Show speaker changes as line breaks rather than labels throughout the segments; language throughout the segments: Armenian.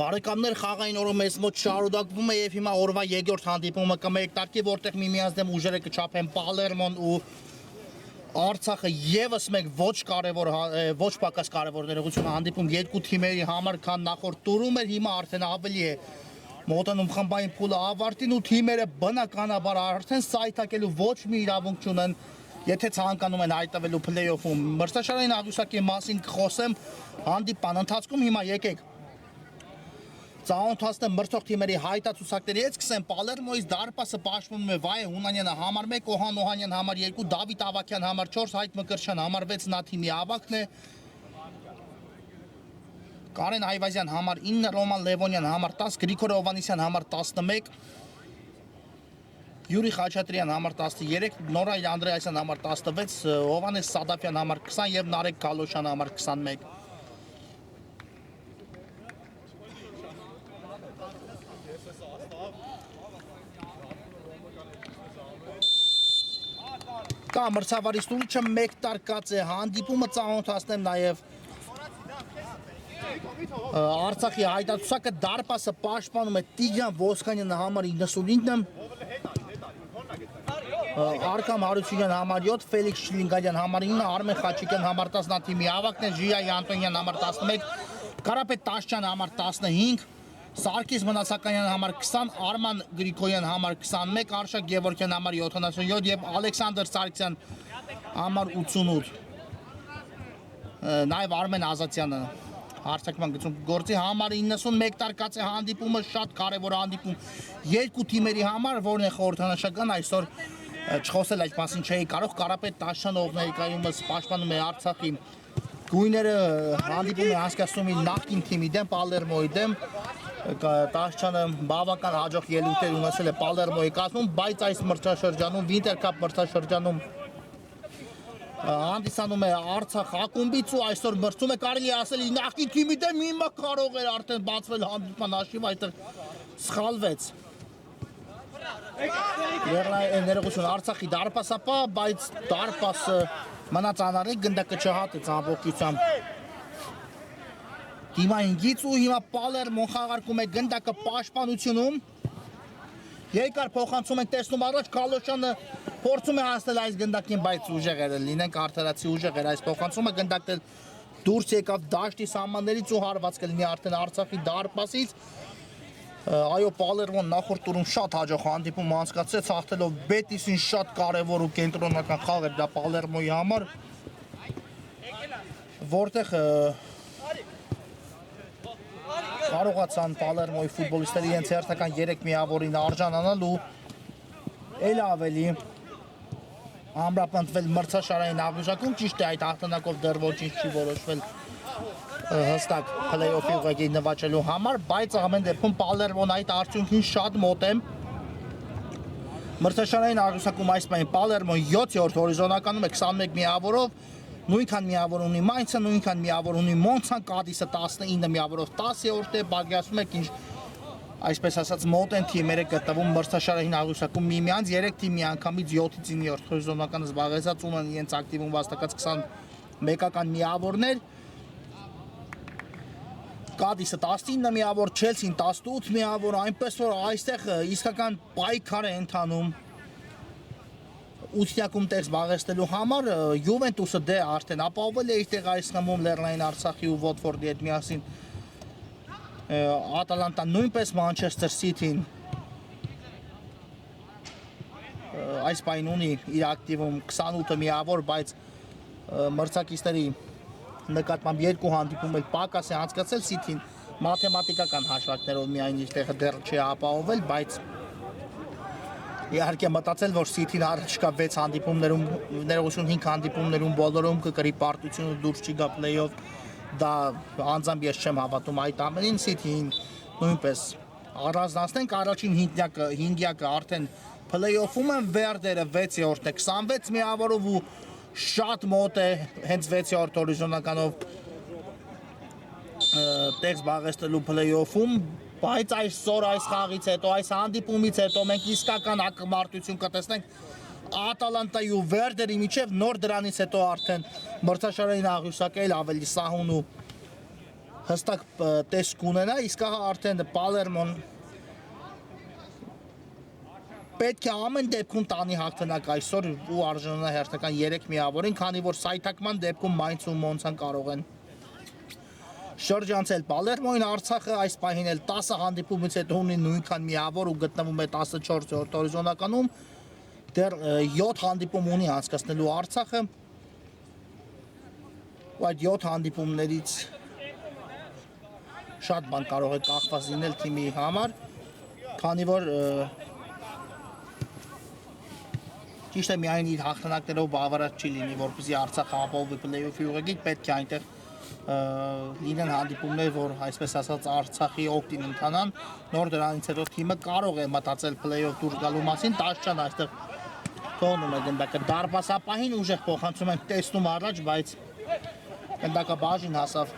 Բարեկամներ խաղային օրը մեզ մոտ շարունակվում է եւ հիմա օրվա երկրորդ հանդիպումը կմեկտարկի, որտեղ միմյանց դեմ ուժերը կչափեն Պալերմոն ու Արցախը եւս մեկ ոչ պակաս կարևոր ներողություն հանդիպում երկու թիմերի համար, քան նախորդ տուրում էր, հիմա արդեն ավելի է մոտենում խմբային փուլը ավարտին ու թիմերը բնականաբար արդեն սայթակելու ոչ մի իրավունք չունեն, եթե ցանկանում են հայտնվելու փլեյոֆում։ Մրցաշարային աղյուսակի մասին կխոսեմ հանդիպան ընթացքում, հիմա եկեք Ծանոթացնե մրցող թիմերի հայտարարությունների հետ սկսեմ Պալերմոյից դարպասը պաշտպանում է Վայե Հունանյանը համար 1, Օհան Օհանյան համար 2, Դավիթ Ավակյան համար 4, Հայկ Մկրտչյան համար 6 նա թիմի ավակն է։ Կարեն Այվազյան համար 9, Ռոման Լևոնյան համար 10, Գրիգոր Հովանեսյան համար 11, Յուրի Խաչատրյան համար 13, Նորայր Անդրեասյան համար 16, Հովանես Սադաֆյան համար 20 եւ Նարեկ Կալոշյան համար 21։ Կա մրցավարի ստուլիչը մեկտարկած է, հանդիպումը ծանոթացնեմ նաև Արցախի հայտարարությունը դարպասը պաշտպանում է Տիգրան Ոսկանյանը համար 99, Արքամ Հարությունյան համար 7, Ֆելիքս Շլինգալյան համար 9, Արմեն Խաչիկյան համար 10 նա թիմի ավակն է, Ժիա Անտոնյան համար 11, Կարապետ Տաշյան համար 15, Սարգիս Մնացականյան համար 20, Արման Գրիգորյան համար 21, Արշակ Գևորգյան համար 77 եւ Ալեքսանդր Սարգսյան համար 88։ Նաեւ Արմեն Ազատյանը հարցակման գծում գործի համար 91 տարկած է հանդիպումը, շատ կարևոր հանդիպում երկու թիմերի համար, որն է խորհրդանշական այսօր չխոսել այդ մասին չէի կարող, Կարապետ Տաշյանը ով ներկայումս պաշտպանում է Արցախի գույները հանդիպում է անցկացնում իր նախկին թիմի դեմ, Պալերմոյի դեմ, Տաշյանը բավական հաջող ելույթներ ունեցել է Պալերմոյի կազմում, բայց այս մրցաշրջանում, Վինտեր կապ մրցաշրջանում հանդիսանում է Արցախ ակումբից ու այսօր մրցում է կարելի ասել իր նախկին թիմի դեմ, հիմա կարող էր արդեն բացվել հանդիպման հաշիվ, այդտեղ սխալվեց։ Ներողություն Արցախի դարպասապա, բայց դարպասը մնաց անառիկ, գնդակը չհատեց ամբողջությամբ դիմայինգից ու հիմա Պալերմոն խաղարկում է գնդակը պաշտպանությունում, երկար փոխանցում ենք տեսնում առաջ, Կալոշյանը փորձում է հասնել այս գնդակին, բայց ուժեղ էր, լինենք արդարացի ուժեղ էր այս փոխանցումը, գնդակը դուրս եկավ դաշտի սահմաններից ու հարված կլինի արդեն Արցախի դարպասից։ Այո, Պալերմոն նախորդ տուրում շատ հաջող հանդիպում անցկացրեց, հաղթելով Բետիսին, շատ կարևոր ու կենտրոնական խաղ էր դա Պալերմոյի համար, որտեղ կարողացան Պալերմոյի ֆուտբոլիստները իրենց հերթական 3 միավորին արժանանալ ու էլ ավելի ամրապնդվել մրցաշարային աղյուսակում, ճիշտ է այդ հաղթանակով դեռ ոչինչ չի որոշվել հստակ փլեյոֆի ուղղակի նվաճելու համար, բայց ամեն դեպքում Պալերմոն այդ արդյունքին շատ մոտ է։ Մրցաշարային աղյուսակում այս պահին Պալերմոն 7-րդ հորիզոնականում է 21 միավորով, նույնքան միավոր ունի Մայնցը, նույնքան միավոր ունի Մոնցան, Կադիսը 19 միավորով 10-րդ է, բաղկացում եք ինչ այսպես ասած մոտ են թիմերը գտնվում մրցաշարային աղյուսակում միմյանց, 3 թիմ միանգամից 7-ից 9-րդ հորիզոնականը զբաղեցած ունեն իրենց ակտիվում վաստակած 21-ական միավորներ, Կադիսը 19 միավոր, Չելսին 18 միավոր, այնպես որ այստեղ իսկական պայքար է ընթանում 8-յակում տեղ զբաղեցնելու համար, Յուվենտուսը դե արդեն ապահովել է իր տեղը այս խմբում Լեռնային Արցախի ու Վոտֆորդի հետ միասին, Ատալանտան նույնպես, Մանչեսթեր Սիթին այս պահին ունի իր ակտիվում 28 միավոր, բայց մրցակիցների նկատմամբ երկու հանդիպում էլ պակաս է անցկացել, Սիթին մաթեմատիկական հաշվարկներով միայն իր տեղը դեռ չի ապահովել, բայց իհարկե մտածել, որ Սիթին առաջկա 6 հանդիպումներում, ներողություն 5 հանդիպումներում բոլորում կկրի պարտությունը դուրս չի գա փլեյով, դա անձամբ ես չեմ հավատում այդ ամենին, Սիթին նույնպես առանձնացնենք, առաջին 5-յակը արդեն փլեյոֆում են, Վերդերը 6-րդն է 26 միավորով ու շատ մոտ է հենց 6-րդ հորիզոնականով տեղ զբաղեցնելու փլեյոֆում, բայց այսօր այս խաղից հետո, այս հանդիպումից հետո մենք իսկական ակմարտություն կտեսնենք Ատալանտայի ու Վերդերի միջև, նոր դրանից հետո արդեն մրցաշարային աղյուսակը էլ ավելի սահուն ու հստակ տեսք ունենա, իսկ ահա արդեն Պալերմոն պետք է ամեն դեպքում տանի հաղթանակ այսօր ու արժանանա հերթական 3 միավորին, քանի որ սայթակման դեպքում Մայնց ու Մոնցան կարող են շրջանցել Պալերմոյին։ Արցախը այս պահին էլ 10 հանդիպումից հետո ունի նույնքան միավոր ու գտնվում է 14-րդ հորիզոնականում, դեռ 7 հանդիպում ունի անցկացնելու Արցախը, ու այդ 7 հանդիպումներից շատ բան կարող է կախված լինել թիմի համար, քանի որ ճիշտ է միայն իր հաղթանակներով բավարար չի լինի, որպեսզի Արցախը ապահովի փլեյօֆի ուղղագիծ, պետք է այնտեղ լինեն հանդիպումներ, որ այսպես ասած Արցախի օգտին ընթանան, նոր դրանից հետո թիմը կարող է մտածել փլեյօֆ դուրս գալու մասին, Տաշչյանը այստեղ թողնում է գնդակը դարպասապահին, ուժեղ փոխանցում են տեսնում առաջ, բայց գնդակը բաժին հասավ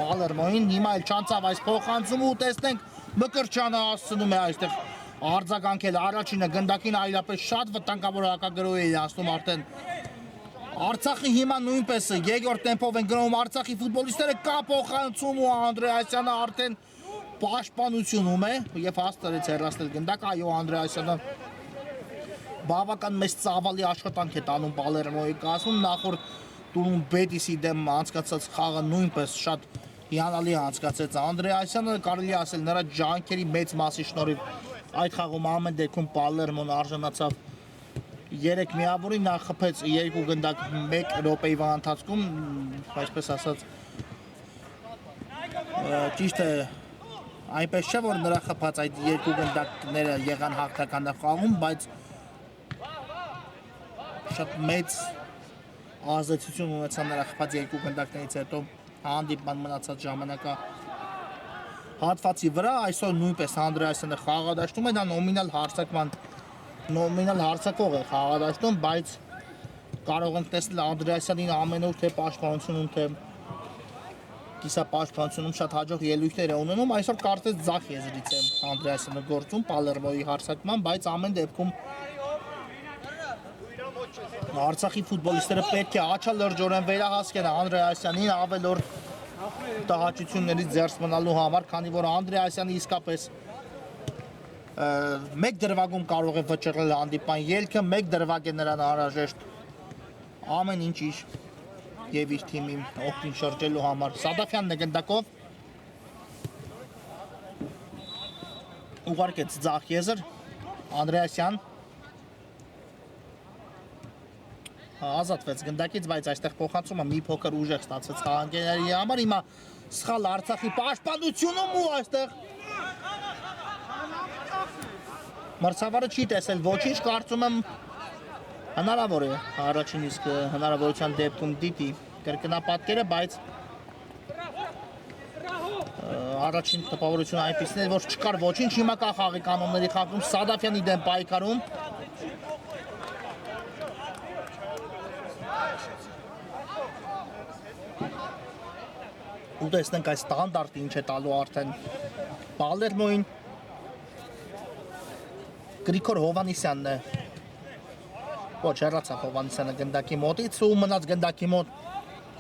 Պալերմոյին, հիմա էլ չանցավ այս փոխանցումը ու տեսնենք Մկրտչյանը հասցնում է այստեղ արձագանքել առաջինը գնդակին այլապես շատ վտանգավոր հակագրոհ է իրացնում արդեն Արցախի հիմա նույնպես երկրորդ տեմպով են գնում Արցախի ֆուտբոլիստները կա փոխանցում ու Անդրեասյանը արդեն պաշտպանությունում է եւ հաստատեց հեռացնել գնդակ, այո Անդրեասյանը բավական մեծ ծավալի աշխատանք է տանում Պալերմոյի կազմում, նախորդ տուրում Բետիսի դեմ անցկացած խաղը նույնպես շատ հիանալի անցկացեց Անդրեասյանը, կարելի ասել նրա ջանքերի մեծ մասի շնորհիվ այդ խաղում ամեն դեպքում Պալերմոն արժանացավ 3 միավորի, նա խփեց 2 գնդակ 1 րոպեի ընթացքում, այսպես ասած ճիշտ է այնպես չէ որ նրա խփած այդ 2 գնդակները եղան հաղթական խաղում, բայց շատ մեծ ազդեցություն ունեցան նրա խփած 2 գնդակներից հետո հանդիպման մնացած ժամանակը հատվածի վրա, այսօր նույնպես Անդրեասյանը խաղադաշտում է, դա նոմինալ հարցակող է խաղադաշտում, բայց կարող ենք տեսնել Անդրեասյանին ամենուր թե պաշտպանությունում, թե կիսապաշտպանությունում շատ հաջող ելույթներ է ունենում, այսօր կարծես ձախ եզրից է Անդրեասյանը գործում Պալերմոյի հարցակման, բայց ամեն դեպքում Արցախի ֆուտբոլիստները պետք է աչալրջորեն վերահասկեն Անդրեասյանին ավելորդ տհաճություններից ձեռս մնալու համար, քանի որ Անդրեասյանը իսկապես մեկ դրվագում կարող է վճռել հանդիպան ելքը, մեկ դրվագ է նրան անհրաժեշտ ամեն ինչ իր եւ իր թիմի օգտին շրջելու համար։ Սադաֆյանն է գնդակով ուղարկեց ձախ եզր, Անդրեասյան ազատվեց գնդակից, բայց այստեղ փոխանցումը մի փոքր ուժեղ ստացեց խաղանկարների համար, հիմա սխալ Արցախի պաշտպանությունում ու այստեղ մրցավարը չի տեսել ոչինչ, կարծում եմ հնարավոր է առաջին իսկ հնարավորության դեպքում դիտի կրկնապատկերը, բայց առաջին տպավորությունը այնպիսին է, որ չկար ոչինչ, հիմա կա խաղի կանոնների խախտում, Սադաֆյանի դեմ պայքարում ու տեսնենք այս ստանդարտը ինչ է տալու արդեն Պալերմոյին Գրիգոր Հովանիսյանն է ոչ հեռացավ Հովանիսյանը գնդակի մոտից ու մնաց գնդակի մոտ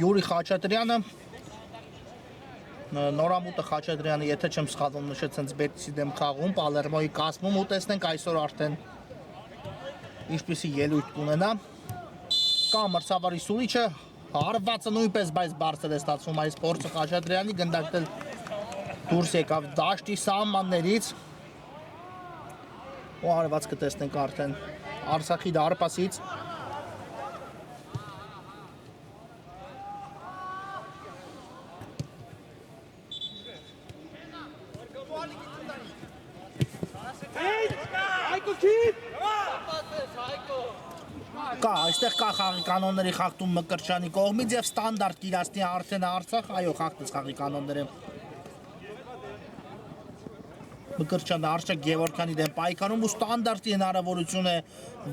Յուրի Խաչատրյանը Նորամուտը Խաչատրյանը եթե չեմ սխալվում նշեց հենց Բետիսի դեմ խաղում Պալերմոյի կազմում ու տեսնենք այսօր արդեն ինչպիսի ելույթ կունենա կա մրցավարի սուրիչը հարվածը նույնպես բայց բարձր է ստացվում այս փորձը Խաչատրյանի գնդակել դուրս եկավ դաշտի սահմաններից ու հարվածքը տեսնենք արդեն Արցախի դարպասից Կա, այստեղ կա խաղի կանոնների խախտում Մկրտչյանի կողմից եւ ստանդարտ կիրացնի արդեն Արցախ, այո, խախտեց խաղի կանոնները։ Մկրտչյանը Արշակ Գևորգյանի դեմ պայքարում ու ստանդարտի հնարավորություն է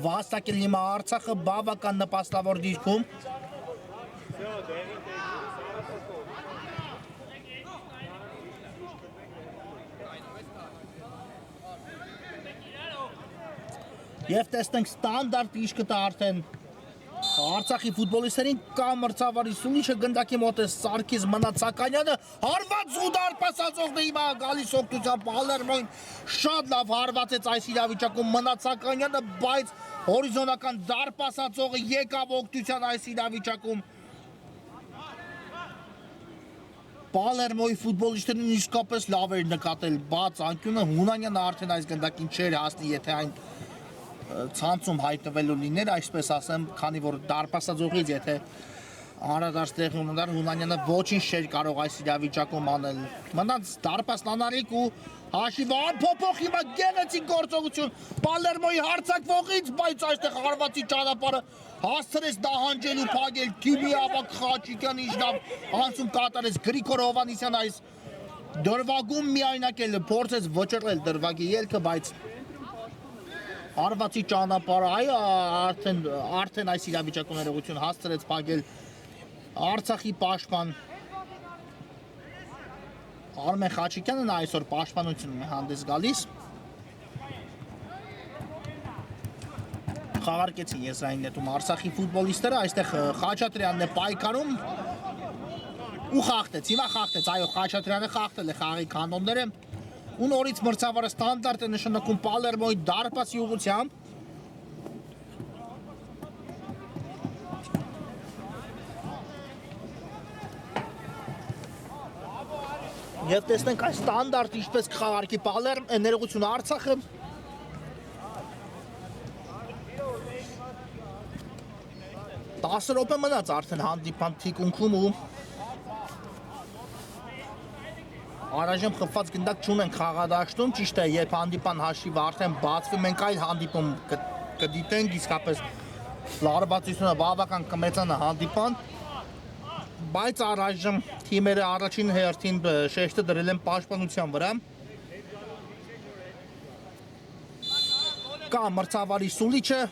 վաստակել հիմա Արցախը բավական նպաստավոր դիրքում։ Եվ տեսնենք ստանդարտ իշկը արդեն Արցախի ֆուտբոլիստերին կամ մրցավարի սուլիչը գնդակի մոտ է Սարգիս Մնացականյանը հարված ու դարպասացողն է հիմա գալիս օգնության Պալերմոին շատ լավ հարվածեց այս իրավիճակում Մնացականյանը, բայց հորիզոնական դարպասացողը եկավ օգնության այս իրավիճակում Պալերմոյի ֆուտբոլիստերին իսկապես լավ էր նկատել բաց անկյունը Հունանյանը արդեն այս գնդակին չէր հասնի եթե այն ցանցում հայտնվելու լիներ, այսպես ասեմ, քանի որ դարպասաձողից եթե անդրադարձ տեղի ունենար Հունանյանը ոչինչ չէր կարող այս իրավիճակում անել։ Մնաց դարպասն անարիք ու հաշիվը անփոփոխ հիմա գեղեցիկ գործողություն Պալերմոյի հարձակվողից, բայց այստեղ հարվածի ճանապարհը հասցրեց նահանջել ու փակել Թիմի Ավակ Խաչիկյանը իջնավ անցում կատարեց Գրիգոր Հովանեսյանը այս դրվագում միայնակ էլ փորձեց վճռել դրվագի ելքը, բայց Հարվածի ճանապարհը այ արդեն այս իրավիճակում ներողություն հասցրեց փակել Արցախի պաշտպան Արմեն Խաչիկյանը նա այսօր պաշտպանությունում է հանդես գալիս Խաղարկեցին եզրային նետում Արցախի ֆուտբոլիստները այստեղ Խաչատրյանն է պայքարում ու խախտեց հիմա խախտեց այո Խաչատրյանը խախտել է խաղի կանոնները ու նորից մրցավարը ստանդարտ է նշանակում Պալերմոյի դարպասի ուղղությամբ Եվ տեսնենք այս ստանդարտ ինչպես կխաղարկի Պալերմ ներողություն Արցախը 10 րոպե մնաց արդեն հանդիպան թիկունքում ու Առայժմ խփված գնդակ չունենք խաղադաշտում, ճիշտ է, երբ հանդիպան հաշիվը արդեն բացվի, մենք այլ հանդիպում կդիտենք, իսկապես լարվածությունը բավական կմեծանա հանդիպան, բայց առայժմ թիմերը առաջին հերթին շեշտը դրել են պաշտպանության վրա։ Կա մրցավարի սուլիչը,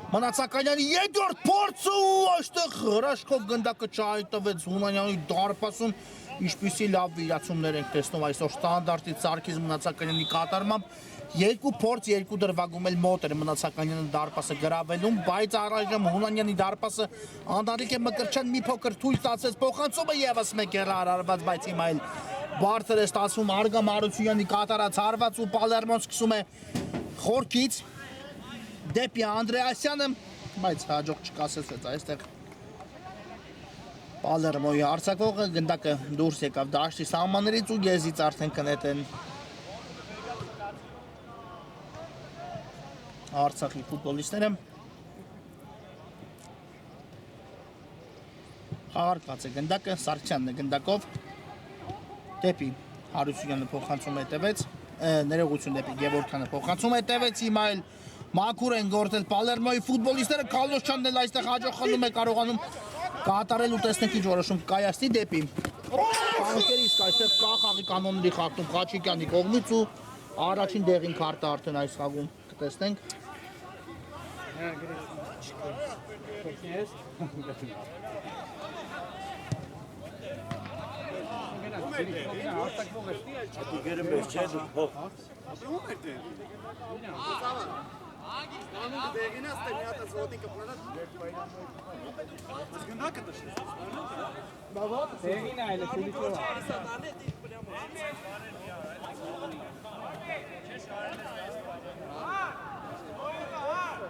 Մնացականյանի երկրորդ փորձը ու այստեղ հրաշքով գնդակը չհայտնվեց Հունանյանի դարպասում Ինչպիսի լավ վիրացումներ ենք տեսնում այսօր ստանդարտից Սարգիս Մնացականյանի կատարմամբ երկու փորձ երկու դրվագում էլ մոտ էր Մնացականյանը դարպասը գրավելուն, բայց առայժմ Հունանյանի դարպասը Անդրանիկ Մկրտչյան մի փոքր թույլ տածեց փոխանցումը եւս մեկ էր արարված, բայց հիմա էլ բարձր է ստացվում Արգամ Հարությունյանի կատարած հարված ու Պալերմոն սկսում է խորքից դեպի Անդրեասյանը, բայց հաջող չկասեցեց այստեղ Պալերմոյի հարձակվողը գնդակը դուրս եկավ դաշտի սահմաններից ու եզից արդեն կնետեն Արցախի ֆուտբոլիստները Խաղարկված է գնդակը, Սարգսյանն է գնդակով դեպի Հարությունյանը փոխանցում հետևեց, ներողություն դեպի Գևորգյանը փոխանցում հետևեց, հիմա էլ մաքուր են գործել Պալերմոյի ֆուտբոլիստները, Քալոշյանն էլ այստեղ հաջող խնդում է կարողանում կատարել ու տեսնենք ինչ որոշում կայացնի դեպի Անկերի իսկ այստեղ կա խաղի կանոնների խախտում Խաչիկյանի կողմից ու առաջին դեղին քարտը արդեն այս խաղում կտեսնենք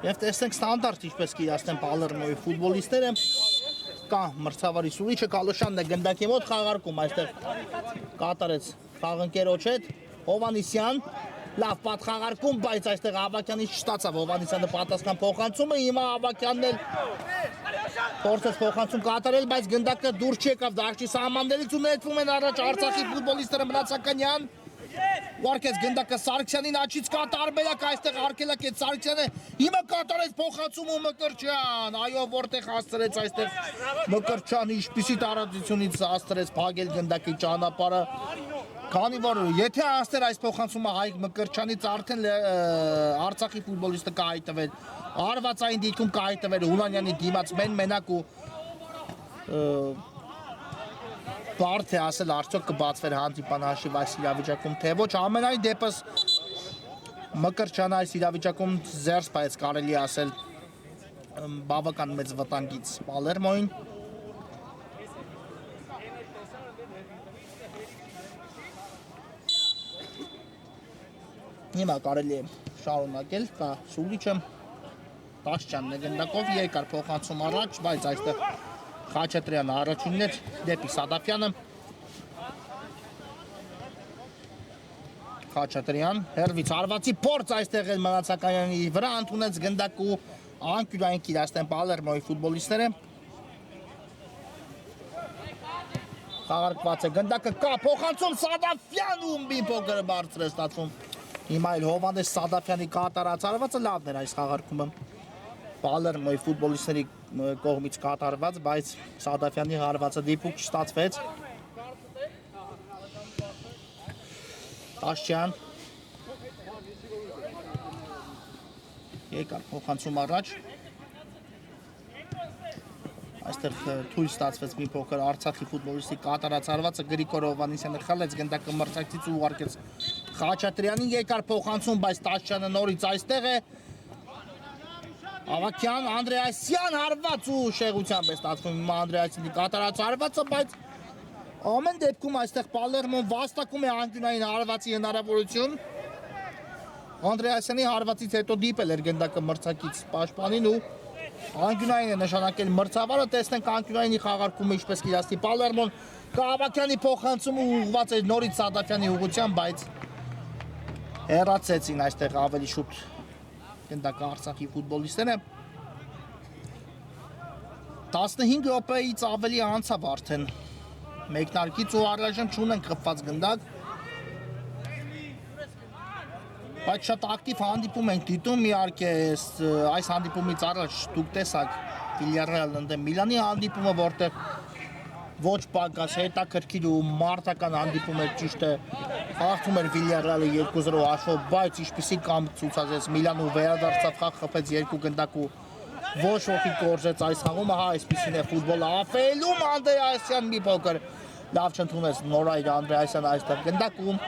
Եվ տեսնենք ստանդարտ ինչպես կիրացնեն Պալերմոյի ֆուտբոլիստները կա մրցավարի սուլիչը Քալոշյանն է գնդակի մոտ խաղարկում այստեղ կատարեց խաղընկերոջ հետ Հովանեսյան լավ պատխաղարկում, բայց այստեղ Ավակյանից չստացավ Հովանեսյանը պատասխան փոխանցումը, հիմա Ավակյանն էլ փորձեց փոխանցում կատարել, բայց գնդակը դուրս չեկավ դաշտի սահմաններից ու նետվում են առաջ Արցախի ֆուտբոլիստները Մնացականյան Ուարկեց գնդակը Սարգսյանին աչից կա տարբերակ այստեղ արկելակեց Սարգսյանը հիմա կատարեց փոխանցում ու Մկրտչյան այո որտեղ հասցրեց այստեղ Մկրտչյանը ինչպիսի տարածությունից հասցրեց փակել գնդակի ճանապարհը քանի որ եթե հասցեր այս փոխանցումը Հայկ Մկրտչյանից արդեն Արցախի ֆուտբոլիստը կհայտնվեր արվածային դիրքում կհայտնվեր Հունանյանի դիմաց մենակ ու Բարդ է ասել արդյոք կբացվեր հանդիպան հաշիվ այս իրավիճակում թե ոչ ամենայն դեպս Մկրտչյանը այս իրավիճակում զերծ բայց կարելի ասել բավական մեծ վտանգից Պալերմոին։ Հիմա կարելի է շարունակել, կա Սուլիչը, Տաշչյանն է գնդակով, երկար փոխանցում առաջ, բայց այստեղ Խաչատրյանը առաջինն էր դեպի Սադաֆյանը։ Խաչատրյան, հերվից հարվածի փորձ այստեղ էլ Մնացականյանի վրա ընդունեց գնդակ ու անկյունային կիրացնեն Պալերմոյի ֆուտբոլիստները։ Խաղարկված է գնդակը, կա փոխանցում Սադաֆյան ու մի փոքր բարձր է ստացվում։ Հիմա էլ Հովհաննես Սադաֆյանի կատարած հարվածը լավն էր այս խաղարկումը։ Պալերմոյի ֆուտբոլիստների կողմից կատարված, բայց Սադաֆյանի հարվածը դիպուկ չստացվեց։ Տաշչյան եկար փոխանցում առաջ, այստեղ թույլ ստացվեց մի փոքր Արցախի ֆուտբոլիստի կատարած հարվածը, Գրիգոր Հովհաննիսյանը խլեց գնդակը մրցակցից ու ուղարկեց Խաչատրյանին, եկար փոխանցում, բայց Տաշչյանը նորից այստեղ է։ Ավագյան Անդրեասյան հարված ու շեղությամբ է ստացվում հիմա Անդրեասյանի կատարած հարվածը, բայց ամեն դեպքում այստեղ Պալերմոն վաստակում է անկյունային հարվածի հնարավորություն։ Անդրեասյանի հարվածից հետո դիպել էր գնդակը մրցակից պաշտպանին ու անկյունային է նշանակել մրցավարը, տեսնենք անկյունայինի խաղարկումը ինչպես կիրացնի Պալերմոն, Ավագյանի փոխանցումը ուղղված էր նորից Սադաֆյանի ուղղությամբ, բայց հեռացեցին այստեղ ավելի շուտ գնդակը Արցախի ֆուտբոլիստները։ 15 րոպեից ավելի անցավ արդեն մեկնարկից ու առայժմ չունենք խփված գնդակ, բայց շատ ակտիվ հանդիպում ենք դիտում, իհարկե այս հանդիպումից առաջ դուք տեսաք Վիլյարեալն ընդդեմ Միլանի հանդիպումը, որտեղ ոչ պակաս հետաքրքիր ու մարտական հանդիպում էր, ճիշտ է, խաղացում էր Վիլյարեալը 2-0 հաշվով, բայց ինչպիսի կամք ցուցադրեց Միլանը վերադարձավ, խաղ խփեց 2 գնդակ ու ոչ ոքի կորզեց այս խաղումը, հա, այսպիսին է ֆուտբոլը, Աֆելում Անդրեասյան մի փոքր լավ չընդունեց Նորայր Անդրեասյանը այստեղ գնդակում,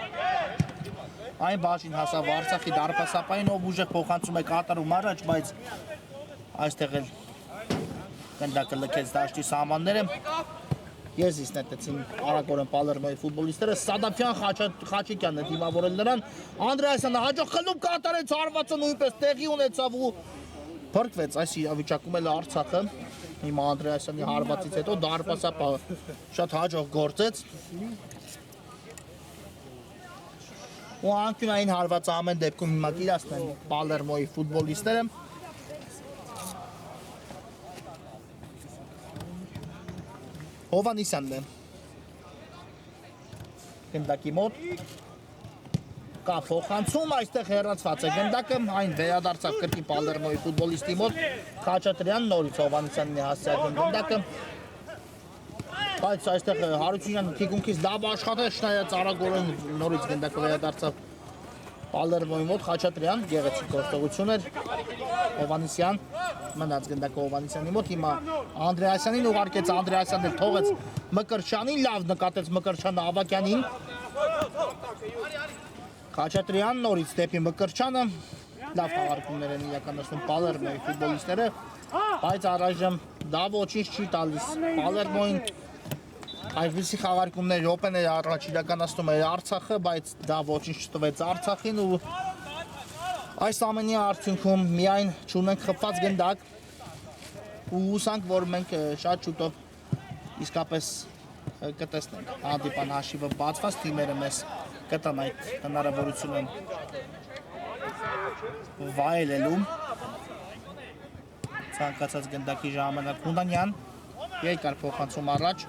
այն բաժին հասավ Արցախի դարպասապային, ով ուժեղ փոխանցում է կատարում առաջ, բայց այստեղ էլ գնդակը լքեց դաշտի սահմանները, եզիս նետեցին արագորեն Պալերմոյի ֆուտբոլիստները, Սադաֆյան Խաչիկյանն է դիմավորել նրան, Անդրեասյանը հաջող խլում կատարեց հարվածը նույնպես տեղի ունեցավ ու փրկվեց այս իրավիճակում էլ Արցախը, հիմա Անդրեասյանի հարվածից հետո դարպասապահը շատ հաջող գործեց ու անկյունային հարվածը ամեն դեպքում հիմա կիրացնեն Պալերմոյի ֆուտբոլիստները։ Հովհաննիսյանն է գնդակի մոտ, կա փոխանցում, այստեղ հեռացված է գնդակը, այն վերադարձավ կրկին Պալերմոյի ֆուտբոլիստի մոտ, Խաչատրյան նորից Հովհաննիսյանն է հասցեական գնդակը, բայց այստեղ Հարությունյանը թիկունքից լավ աշխատեց, չնայած արագորեն նորից գնդակը վերադարձավ Պալերմոյի մոտ, Խաչատրյան, գեղեցիկ գործողություն էր, Հովհաննիսյան, մնաց գնդակը Հովհաննիսյանի մոտ, հիմա Անդրեասյանին ուղարկեց, Անդրեասյանն էլ թողեց Մկրտչյանին, լավ նկատեց Մկրտչյանը Ավագյանին, Խաչատրյան նորից դեպի Մկրտչյանը, լավ խաղարկումներ են իրականացնում Պալերմոյի ֆուտբոլիստները, բայց առայժմ դա ոչինչ չի տալիս Պալերմոյին, այսպիսի խաղարկումներ րոպեներ առաջ իրականացնում է Արցախը, բայց դա ոչինչ չտվեց Արցախին ու այս ամենի արդյունքում միայն չունենք խփված գնդակ ու հուսանք, որ մենք շատ շուտով իսկապես կտեսնենք հանդիպան հաշիվը բացված, թիմերը մեզ կտան այդ հնարավորությունը վայելելու ցանկացած գնդակի ժամանակ։ Հունանյան երկար փոխանցում առաջ,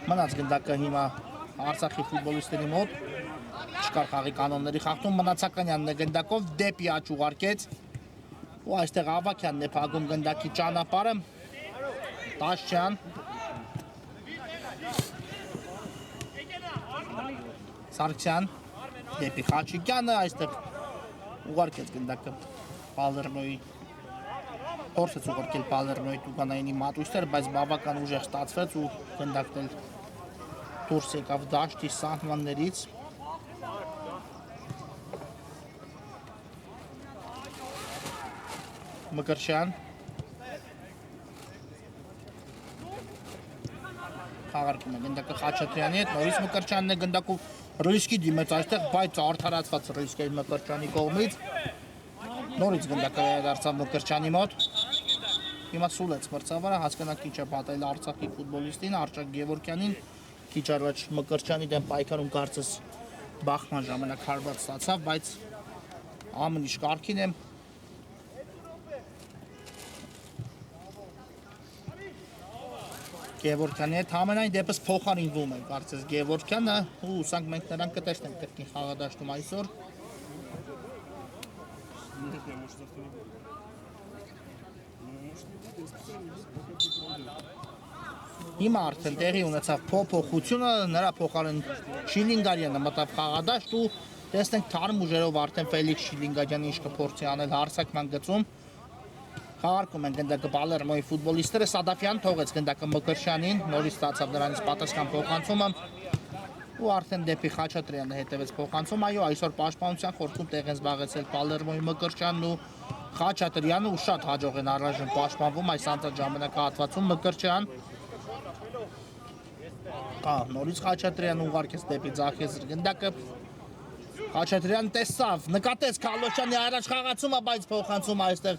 մնաց գնդակը հիմա Արցախի ֆուտբոլիստների մոտ, չկար խաղի կանոնների խախտում, Մնացականյանն է գնդակով դեպի աջ ուղարկեց ու այստեղ Ավագյանն է փակում գնդակի ճանապարհը, Տաշչյան, Սարգսյան դեպի Խաչիկյանը, այստեղ ուղարկեց գնդակը Պալերմոյի, փորձեց ուղարկել Պալերմոյի տուգանայինի մատույցները, բայց բավական ուժեղ ստացվեց ու գնդակն էլ դուրս եկավ դաշտի սահմաններից։ Մկրտչյան Խաղարկում է գնդակը Խաչատրյանի հետ, նորից Մկրտչյանն է գնդակով ռիսկի դիմեց այստեղ, բայց արդարացված ռիսկ է Մկրտչյանի կողմից։ Նորից գնդակը վերադարձավ Մկրտչյանի մոտ։ Հիմա սուլեց մրցավարը, հասկանա քիչ է պատել Արցախի ֆուտբոլիստին, Արճակ Գևորգյանին, քիչ առաջ Մկրտչյանի դեմ պայքարում կարծես բախման ժամանակ հարված ստացավ, բայց ամեն ինչ կարգին է։ Գևորգյանի հետ ամենայն դեպս փոխարինվում է կարծես Գևորգյանը ու ուսանք մենք նրան կտեսնենք կրկին խաղադաշտում այսօր։ Հիմա արդեն տեղի ունեցավ փոփոխությունը, նրա փոխարեն Շիլինգարյանը մտավ խաղադաշտ ու տեսնենք թարմ ուժերով արդեն Ֆելիքս Շիլինգարյանը ինչ կփորձի անել հարցակման գծում։ Խաղարկում են գնդակը Պալերմոյի ֆուտբոլիստները, Սադաֆյան թողեց գնդակը Մկրտչյանին, նորից ստացավ նրանից պատասխան փոխանցումը ու արդեն դեպի Խաչատրյանը հետևեց փոխանցում, այո, այսօր պաշտպանության խորքում տեղ են զբաղեցել Պալերմոյի Մկրտչյանն ու Խաչատրյանը ու շատ հաջող են առայժմ պաշտպանվում այս անցած ժամանակահատվածում Մկրտչյան նորից Խաչատրյանը ուղարկեց դեպի ձախեզր գնդակը Խաչատրյանը տեսավ, նկատեց Քալոշյանի առաջ խաղացումը, բայց փոխանցումը այստեղ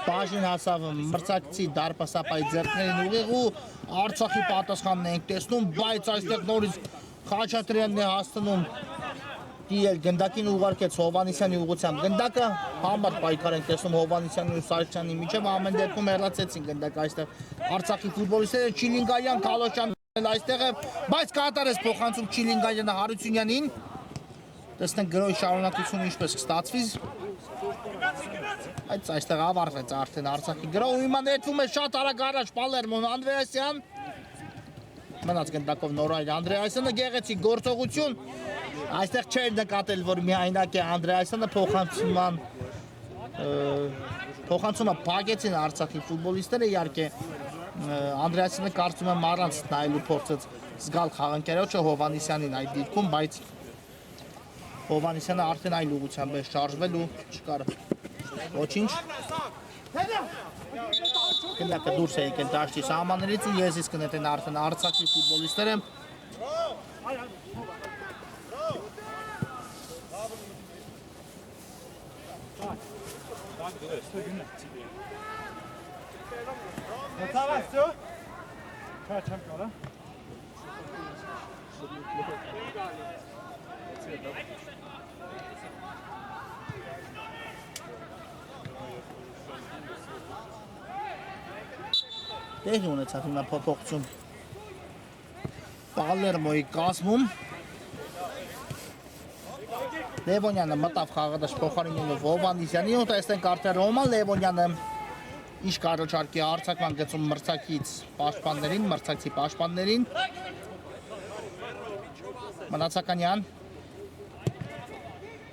բաժին հասավ մրցակցի դարպասապայի ձեռքներին ուղիղ ու Արցախի պատասխանն ենք տեսնում, բայց այստեղ նորից Խաչատրյանն է հասնում դիել գնդակին ուղարկեց Հովանեսյանի ուղղությամբ գնդակը համար պայքար ենք տեսնում Հովանեսյանի ու Սարգսյանի միջև ամեն դեպքում հեռացեցին գնդակը այստեղ Արցախի ֆուտբոլիստները Չիլինգարյան Քալոշյան այստեղ է, բայց կատարեց փոխանցում Չիլինգարյանը Հարությունյանին տեսնենք գրոյի շարունակությունը ինչպես կստացվի Այդ այստեղ ավարտվեց արդեն Արցախի գրոհը հիմա ներվում է շատ արագ առաջ Պալերմոն Անդրեասյան մնաց գնդակով նորայր Անդրեասյանը գեղեցիկ գործողություն այստեղ չէր նկատել որ միայնակ է Անդրեասյանը փոխանցումը փակեցին Արցախի ֆուտբոլիստները իհարկե Անդրեասյանը կարծում եմ առանց նայելու փորձեց զգալ խաղընկերոջը Հովանեսյանին այդ դիրքում բայց Հովանեսյանը արդեն այլ ուղղությամբ է շարժվել ու չկար ոչինչ գնդակը դուրս է եկել դաշտի սահմաններից ու եզիս կնետեն արդեն Արցախի ֆուտբոլիստները Տեղի ունեցավ հիմա փոփոխություն Պալերմոյի կազմում Լևոնյանը մտավ խաղադաշտ փոխարինելով Հովանեսյանին ու տեսնենք արդեն Ռոման Լևոնյանը ինչ կառաջարկի արձակման գծում մրցակից պաշտպաններին, մրցակցի պաշտպաններին Մնացականյան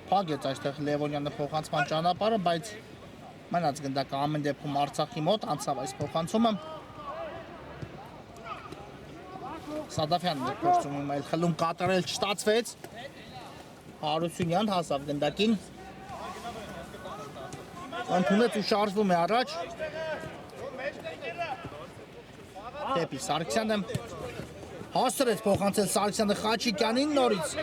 փակեց այստեղ Լևոնյանը փոխանցման ճանապարհը, բայց մնաց գնդակը ամեն դեպքում Արցախի մոտ անցավ այս փոխանցումը Սադաֆյանն է փորձում այլ խլում կատարել չստացվեց Հարությունյան հասավ գնդակին ընդունեց ու շարժվում է առաջ դեպի Սարգսյանը հաստրեց փոխանցել Սարգսյանը Խաչիկյանին նորից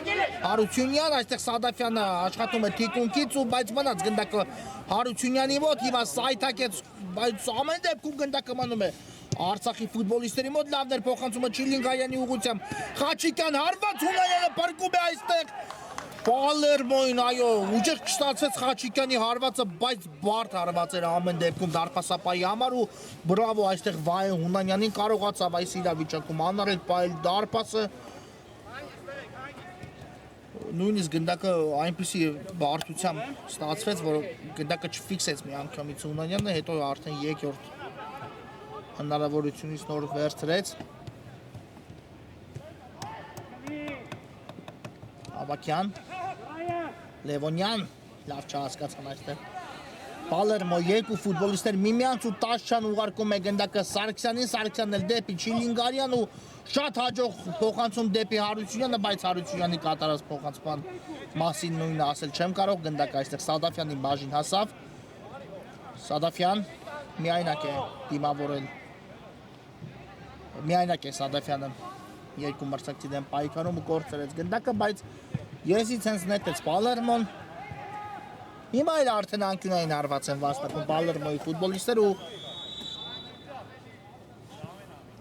Հարությունյան այստեղ Սադաֆյանը աշխատում է թիկունքից ու բայց մնաց գնդակը Հարությունյանի մոտ հիմա սայթակեց բայց ամեն դեպքում գնդակը մնում է Արցախի ֆուտբոլիստերի մոտ լավներ փոխանցումը Չիլինգարյանի ուղղությամբ Խաչիկյան հարված Հունարյանը փրկում է այստեղ Պալերմոյին այո ուժեղ չստացվեց Խաչիկյանի հարվածը բայց բարդ հարված էր ամեն դեպքում դարպասապայի համար ու բրավո այստեղ Վահե Հունանյանին կարողացավ այս իրավիճակում անարել պայել դարպասը նույնիսկ գնդակը այնպիսի բարդությամբ ստացվեց որ գնդակը չֆիքսեց մի անգամից Հունանյանը հետո արդեն երկրորդ հնարավորությունից նոր վերցրեց Ավակյան Լևոնյան լավ չհասկացան այստեղ Պալերմո երկու ֆուտբոլիստներ միմյանց ու տաշչան ուղարկում է գնդակը Սարգսյանին Սարգսյանն էլ դեպի Չիլինգարյան ու շատ հաջող փոխանցում դեպի Հարությունյանը բայց Հարությունյանի կատարած փոխանցման մասին նույնը ասել չեմ կարող գնդակը այստեղ Սադաֆյանի բաժին հասավ Սադաֆյան միայնակ է դիմավորել միայնակ է Սադաֆյանը երկու մրցակցի դեմ պայքարում ու կորցրեց գնդակը, բայց եսից հենց նետեց Պալերմոն։ Հիմա էլ արդեն անկյունային հարված են վաստակում Պալերմոյի ֆուտբոլիստները ու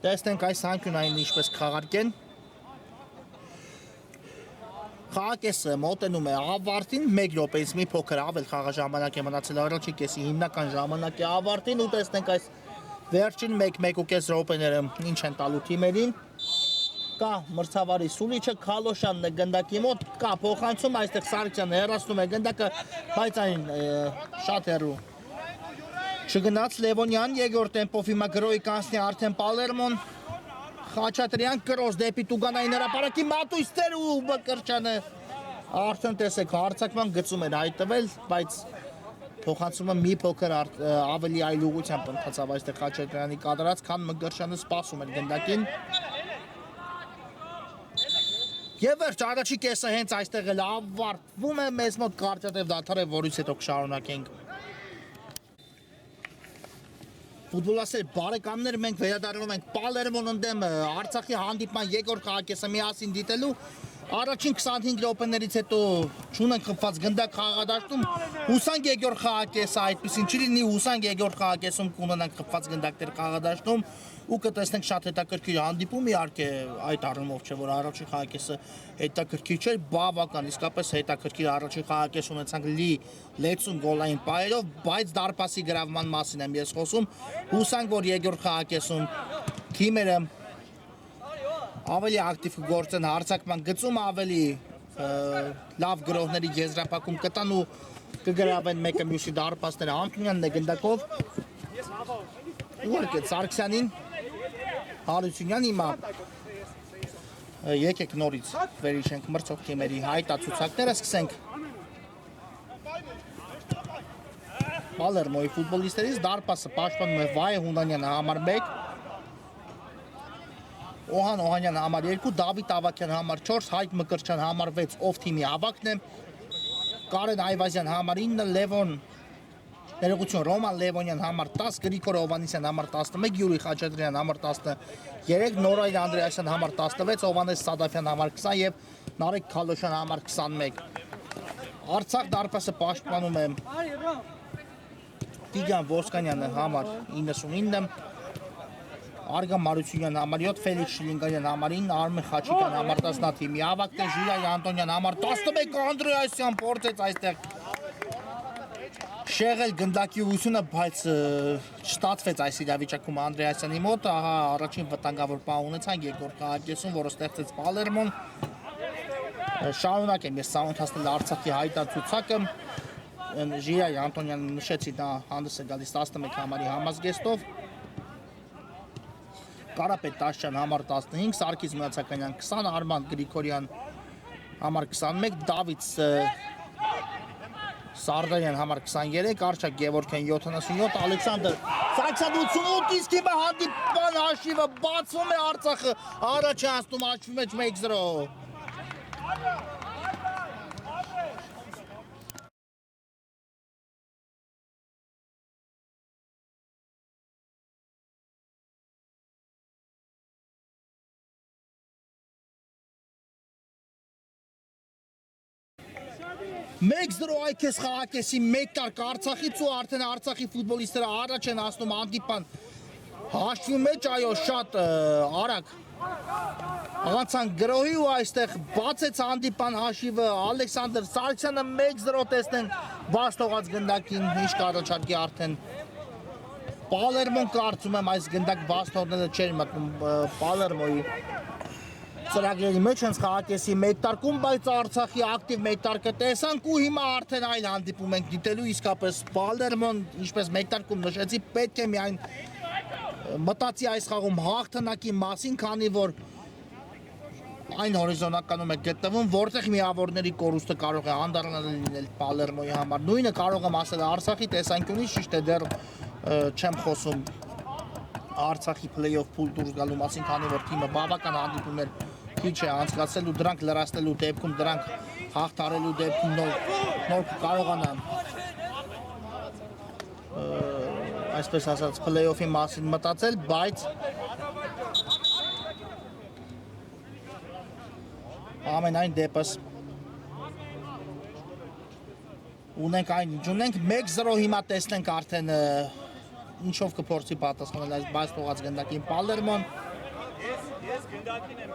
տեսնենք այս անկյունային ինչպես կհաղարկեն։ Խաղակեսը մոտենում է ավարտին, 1 րոպեից մի փոքր ավել խաղաժամանակ է մնացել առաջի կեսի հիմնական ժամանակի ավարտին ու տեսնենք այս վերջին 1-1.5 րոպեները ինչ են տալու թիմերին։ Կա մրցավարի Սուլիչը, Քալոշյանն է գնդակի մոտ, կա փոխանցում, այստեղ Սարգսյանը հեռացնում է գնդակը, բայց այն շատ հեռու չգնաց Լևոնյան, երկրորդ տեմպով հիմա գրոյի կանցնի արդեն Պալերմոն, Խաչատրյան կրոս դեպի Տուգանային հրապարակի Մատույցներ ու Բկրչյանը արդեն տեսեք հարձակման գծում են հայտնվել, բայց փոխանցումը մի փոքր ավելի այլ ուղղությամբ ընթացավ այստեղ Խաչատրյանի կադրած, քան Մկրչյանը սպասում էր գնդակին։ Եվ վերջ առաջի կեսը հենց այստեղ էլ ավարտվում է, մեզ մոտ կարճատև դադար է, որից հետո կշարունակենք։ Ֆուտբոլասեր բարեկամներ, մենք վերադառնում ենք Պալերմոն ընդդեմ Արցախի հանդիպման երկրորդ խաղակեսը միասին դիտելու։ Առաջին 25 րոպեներից հետո չունենք խփված գնդակ խաղադաշտում, հուսանք երկրորդ խաղակեսը այդպեսին չի լինի, հուսանք երկրորդ խաղակեսում կունենանք խփված գնդակներ խաղադաշտում ու կտեսնենք շատ հետաքրքիր հանդիպում, իհարկե այդ առումով չէ, որ առաջին խաղակեսը հետաքրքիր չէր, բավական իսկապես հետաքրքիր առաջին խաղակես ունեցանք լի լեցուն գոլային պայերով, բայց դարպասի գրավման մասին եմ ես խոսում, հուսանք, որ երկրորդ խաղակեսում թիմերը ավելի ակտիվ կգործեն հարձակման գծում, ավելի լավ գրողների եզրափակում կտան ու կգրավեն մեկը մյուսի դարպասները, Անտոնյանն է գնդակով, ուղարկեց Սարգսյանին, Հարությունյան հիմա եկեք նորից վերիչենք մրցող թիմերի հայտացուցակները, սկսենք Պալերմոյի ֆուտբոլիստերից, դարպասը պաշտպանում է Վայե Հունանյանը համար 1, Օհան Օհանյանը համար 2, Դավիթ Ավակյանը համար 4, Հայկ Մկրչյան համար 6, ով թիմի ավակն է, Կարեն Այվազյան համար 9, Լևոն ներողություն Ռոման Լևոնյան համար 10, Գրիգոր Հովանեսյան համար 11, Յուրի Խաչատրյան համար 13, Նորայր Անդրեասյան համար 16, Հովանես Սադաֆյան համար 20 եւ Նարեկ Քալոշյան համար 21։ Արցախ դարպասը պաշտպանում է Տիգրան Ոսկանյանը համար 99, Արգամ Մարությունյան համար 7, Ֆելիքս Շիլինգարյան համար 9, Արմեն Խաչիկյան համար 10 թիմի ավակն է, Ժիրայ Անտոնյան համար 11, Անդրեասյան փորձեց այստեղ շեղել գնդակի ուղղությունը, բայց չստացվեց այս իրավիճակում Անդրեասյանի մոտ, ահա առաջին վտանգավոր բան ունեցան երկրորդ խաղակեսում, որը ստեղծեց Պալերմոն։ Շարունակեմ ես սահմանացնել Արցախի հայտարարությունը, Ժիրայ Անտոնյանը նշեցի, նա հանդես է գալիս 11 համարի համազգեստով, Կարապետ Տաշյան համար 15, Սարգիս Մնացականյան 20, Արման Գրիգորյան համար 21, Դավիթ Սարդարյան համար 23, Արչակ Գևորգյան 77, Ալեքսանդր Սարգսյան 88, իսկ հիմա հանդիպման հաշիվը բացվում է Արցախը առաջ է անցնում հաշվի մեջ 1-0։ Մեկ զրո այքես խաղակեսի մեկ տարկ Արցախից ու արդեն Արցախի ֆուտբոլիստերը առաջ են ասնում հանդիպան հաշվի մեջ, այո, շատ արագ անցան գրոհի ու այստեղ բացեց հանդիպան հաշիվը Ալեքսանդր Սարգսյանը 1-0 տեսնենք բաց թողած գնդակին, ինչ կառաջարկի արդեն Պալերմոն, կարծում եմ այս գնդակ բաց թողնելը չէր մտնում Պալերմոյի ծրագրերի մեջ հենց խաղակեսի մեկ տարկում, բայց Արցախի ակտիվ մեկ տարկը տեսանք ու հիմա արդեն այլ հանդիպում ենք դիտելու, իսկապես Պալերմոն, ինչպես մեկ տարկում նշեցի, պետք է միայն մտածի այս խաղում հաղթանակի մասին, քանի որ այն հորիզոնականում է գտնվում, որտեղ միավորների կորուստը կարող է անդառնալ լինել Պալերմոյի համար։ Նույնը կարող եմ ասել Արցախի տեսանկյունից, ճիշտ է, դեռ չեմ խոսում Արցախի play-off փուլ դուրս գալու մասին, քանի որ թիմը բավական հանդիպումներ քիչ է անցկացել ու դրանք լրացնելու դեպքում, դրանք հաղթարելու դեպքում նոր կարողանան այսպես ասած play-off-ի մասին մտածել, բայց ամենայն դեպս ունենք այն ինչ ունենք 1-0 հիմա տեսնենք արդեն ինչով կփորձի պատասխանել այս բաց թողած գնդակին Պալերմոն
Ես գնդակին եմ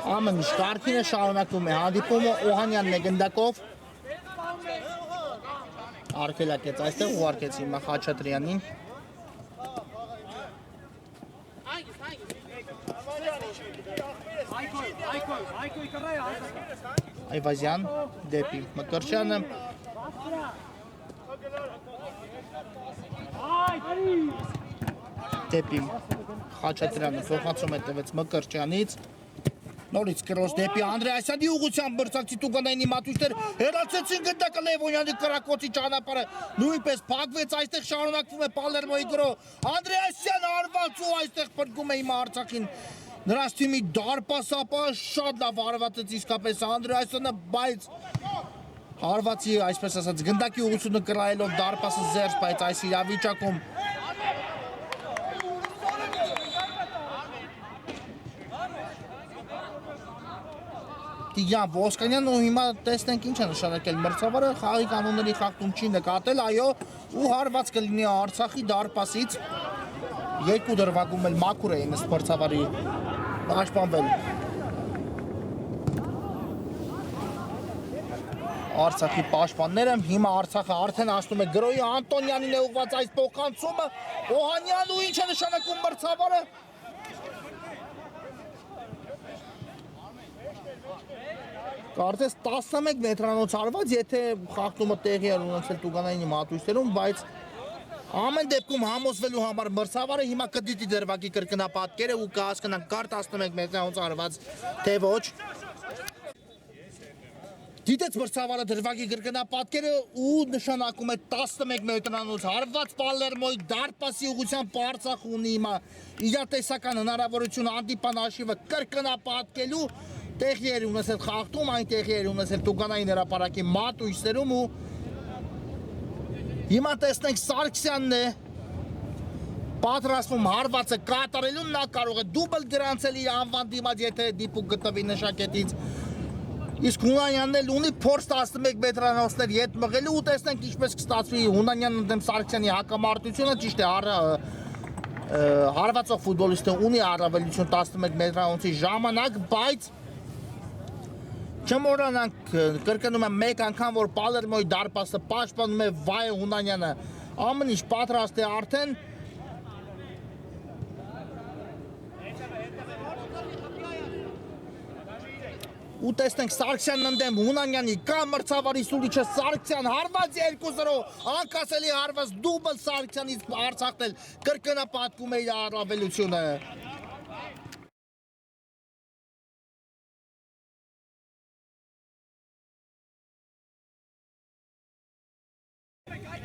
Ամեն ինչ կարգին է շարունակվում է հանդիպումը Օհանյանն է գնդակով Արկելակեց այստեղ ուղարկեց հիմա Խաչատրյանին Այվազյան դեպի Մկրտչյանը դեպի Խաչատրյանը փոխանցում է տվեց Մկրտչյանից Նորից կրոս դեպի Անդրեասյանի ուղղությամբ բրցակցի տուգանայինի մատույցներ հեռացեցին գնդակը Լևոնյանի կրակոցի ճանապարհը նույնպես փակվեց այստեղ շարունակվում է Պալերմոյի գրո Անդրեասյանը արված ու այստեղ փրկում է հիմա Արցախին նրանց թիմի դարպասապա շատ լավ հարվածեց իսկապես Անդրեասյանը բայց հարվածի այսպես ասած գնդակի ուղղությունը կրայելով դարպասը զերծ բայց այս իրավիճակում Տիգրան Ոսկանյանն ու հիմա տեսնենք ինչ է նշանակել մրցավարը խաղի կանոնների խախտում չի նկատել, այո, ու հարված կլինի Արցախի դարպասից երկու դրվագում էլ մաքուր էին ըստ մրցավարի պաշտպանվել Արցախի պաշտպանները, հիմա Արցախը արդեն հասնում է գրոյի Անտոնյանին է ուղղված այս փոխանցումը, Օհանյան ու ինչ է նշանակում մրցավարը Կարծես 11 մետրանոց արված, եթե խախտումը տեղի էր ունեցել Տուգանայինի մատույցներում, բայց ամեն դեպքում համոզվելու համար մրցավարը հիմա կդիտի դրվագի կրկնապատկերը ու կհասկանանք կար 11 մետրանոց արված, թե ոչ։ Դիտեց մրցավարը դրվագի կրկնապատկերը ու նշանակում է 11 մետրանոց հարված Պալերմոյի դարպասի ուղղությամբ Արցախ ունի հիմա իրատեսական հնարավորություն հանդիպան հաշիվը կրկնապատկելու Տեղի էր ունեցել խախտում, այն տեղի էր ունեցել Տուգանային հրապարակի մատույցներում ու հիմա տեսնենք Սարգսյանն է պատրաստվում հարվածը կատարելուն նա կարող է դուբլ գրանցել իր անվան դիմաց, եթե դիպուկ գտնվի նշակետից իսկ Հունանյանն էլ ունի փորձ 11 մետրանոցներ ետ մղելու ու տեսնենք ինչպես կստացվի Հունանյանն ընդդեմ Սարգսյանի հակամարտությունը, ճիշտ է հարվածող ֆուտբոլիստը ունի առավելություն 11 մետրանոցի ժամանակ, բայց Չմոռանանք կրկնում եմ մեկ անգամ որ Պալերմոյի դարպասը պաշտպանում է Վայե Հունանյանը ամեն ինչ պատրաստ է արդեն ու տեսնենք Սարգսյանն ընդդեմ Հունանյանի կամ մրցավարի սուլիչը Սարգսյան հարված 2-0 անկասելի հարված դուբլ Սարգսյանից Արցախն էլ կրկնապատկում է իր առավելությունը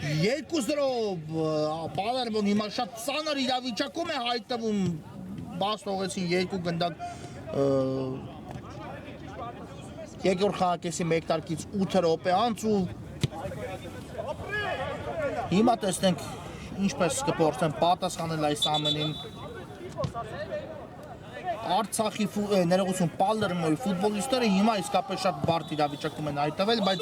Երկուսրով Պալերմոն հիմա շատ ծանր իրավիճակում է հայտնվում բաց թողեցին երկու գնդակ երկրորդ խաղակեսի 1 տարկից 8 րոպե անց ու հիմա տեսնենք ինչպես կփորձեն պատասխանել այս ամենին Արցախի ներողություն Պալերմոյի ֆուտբոլիստները հիմա իսկապես շատ բարդ իրավիճակում են հայտնվել բայց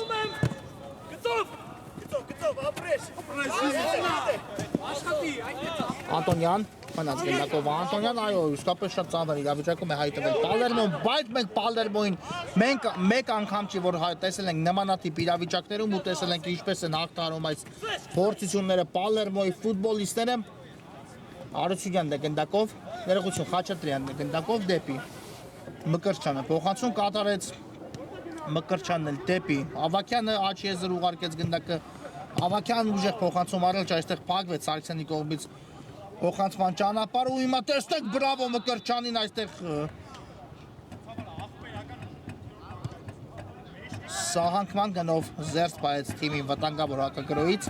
Անտոնյան, մնաց գնդակով Անտոնյան, այո, իսկապես շատ ծանր իրավիճակում է հայտնվել Պալերմոն, բայց մենք Պալերմոյին մեկ անգամ չի, որ տեսել ենք նմանատիպ իրավիճակներում ու տեսել ենք ինչպես են հաղթահարում այս փորձությունները Պալերմոյի ֆուտբոլիստները Արությունյանն է գնդակով, ներողություն Խաչատրյանն է գնդակով դեպի Մկրտչյանը փոխանցում կատարեց Մկրտչյանն էլ դեպի Ավակյանը Աչիեզր ուղարկեց գնդակը Ավակյանն ուժեղ փոխանցում արել այստեղ փակվեց Սարգսյանի կողմից փոխանցման ճանապարհը ու հիմա տեսնենք բրավո Մկրտչյանին այստեղ սահանքման գնով զերծ պայեց թիմի վտանգավոր հակակրոյից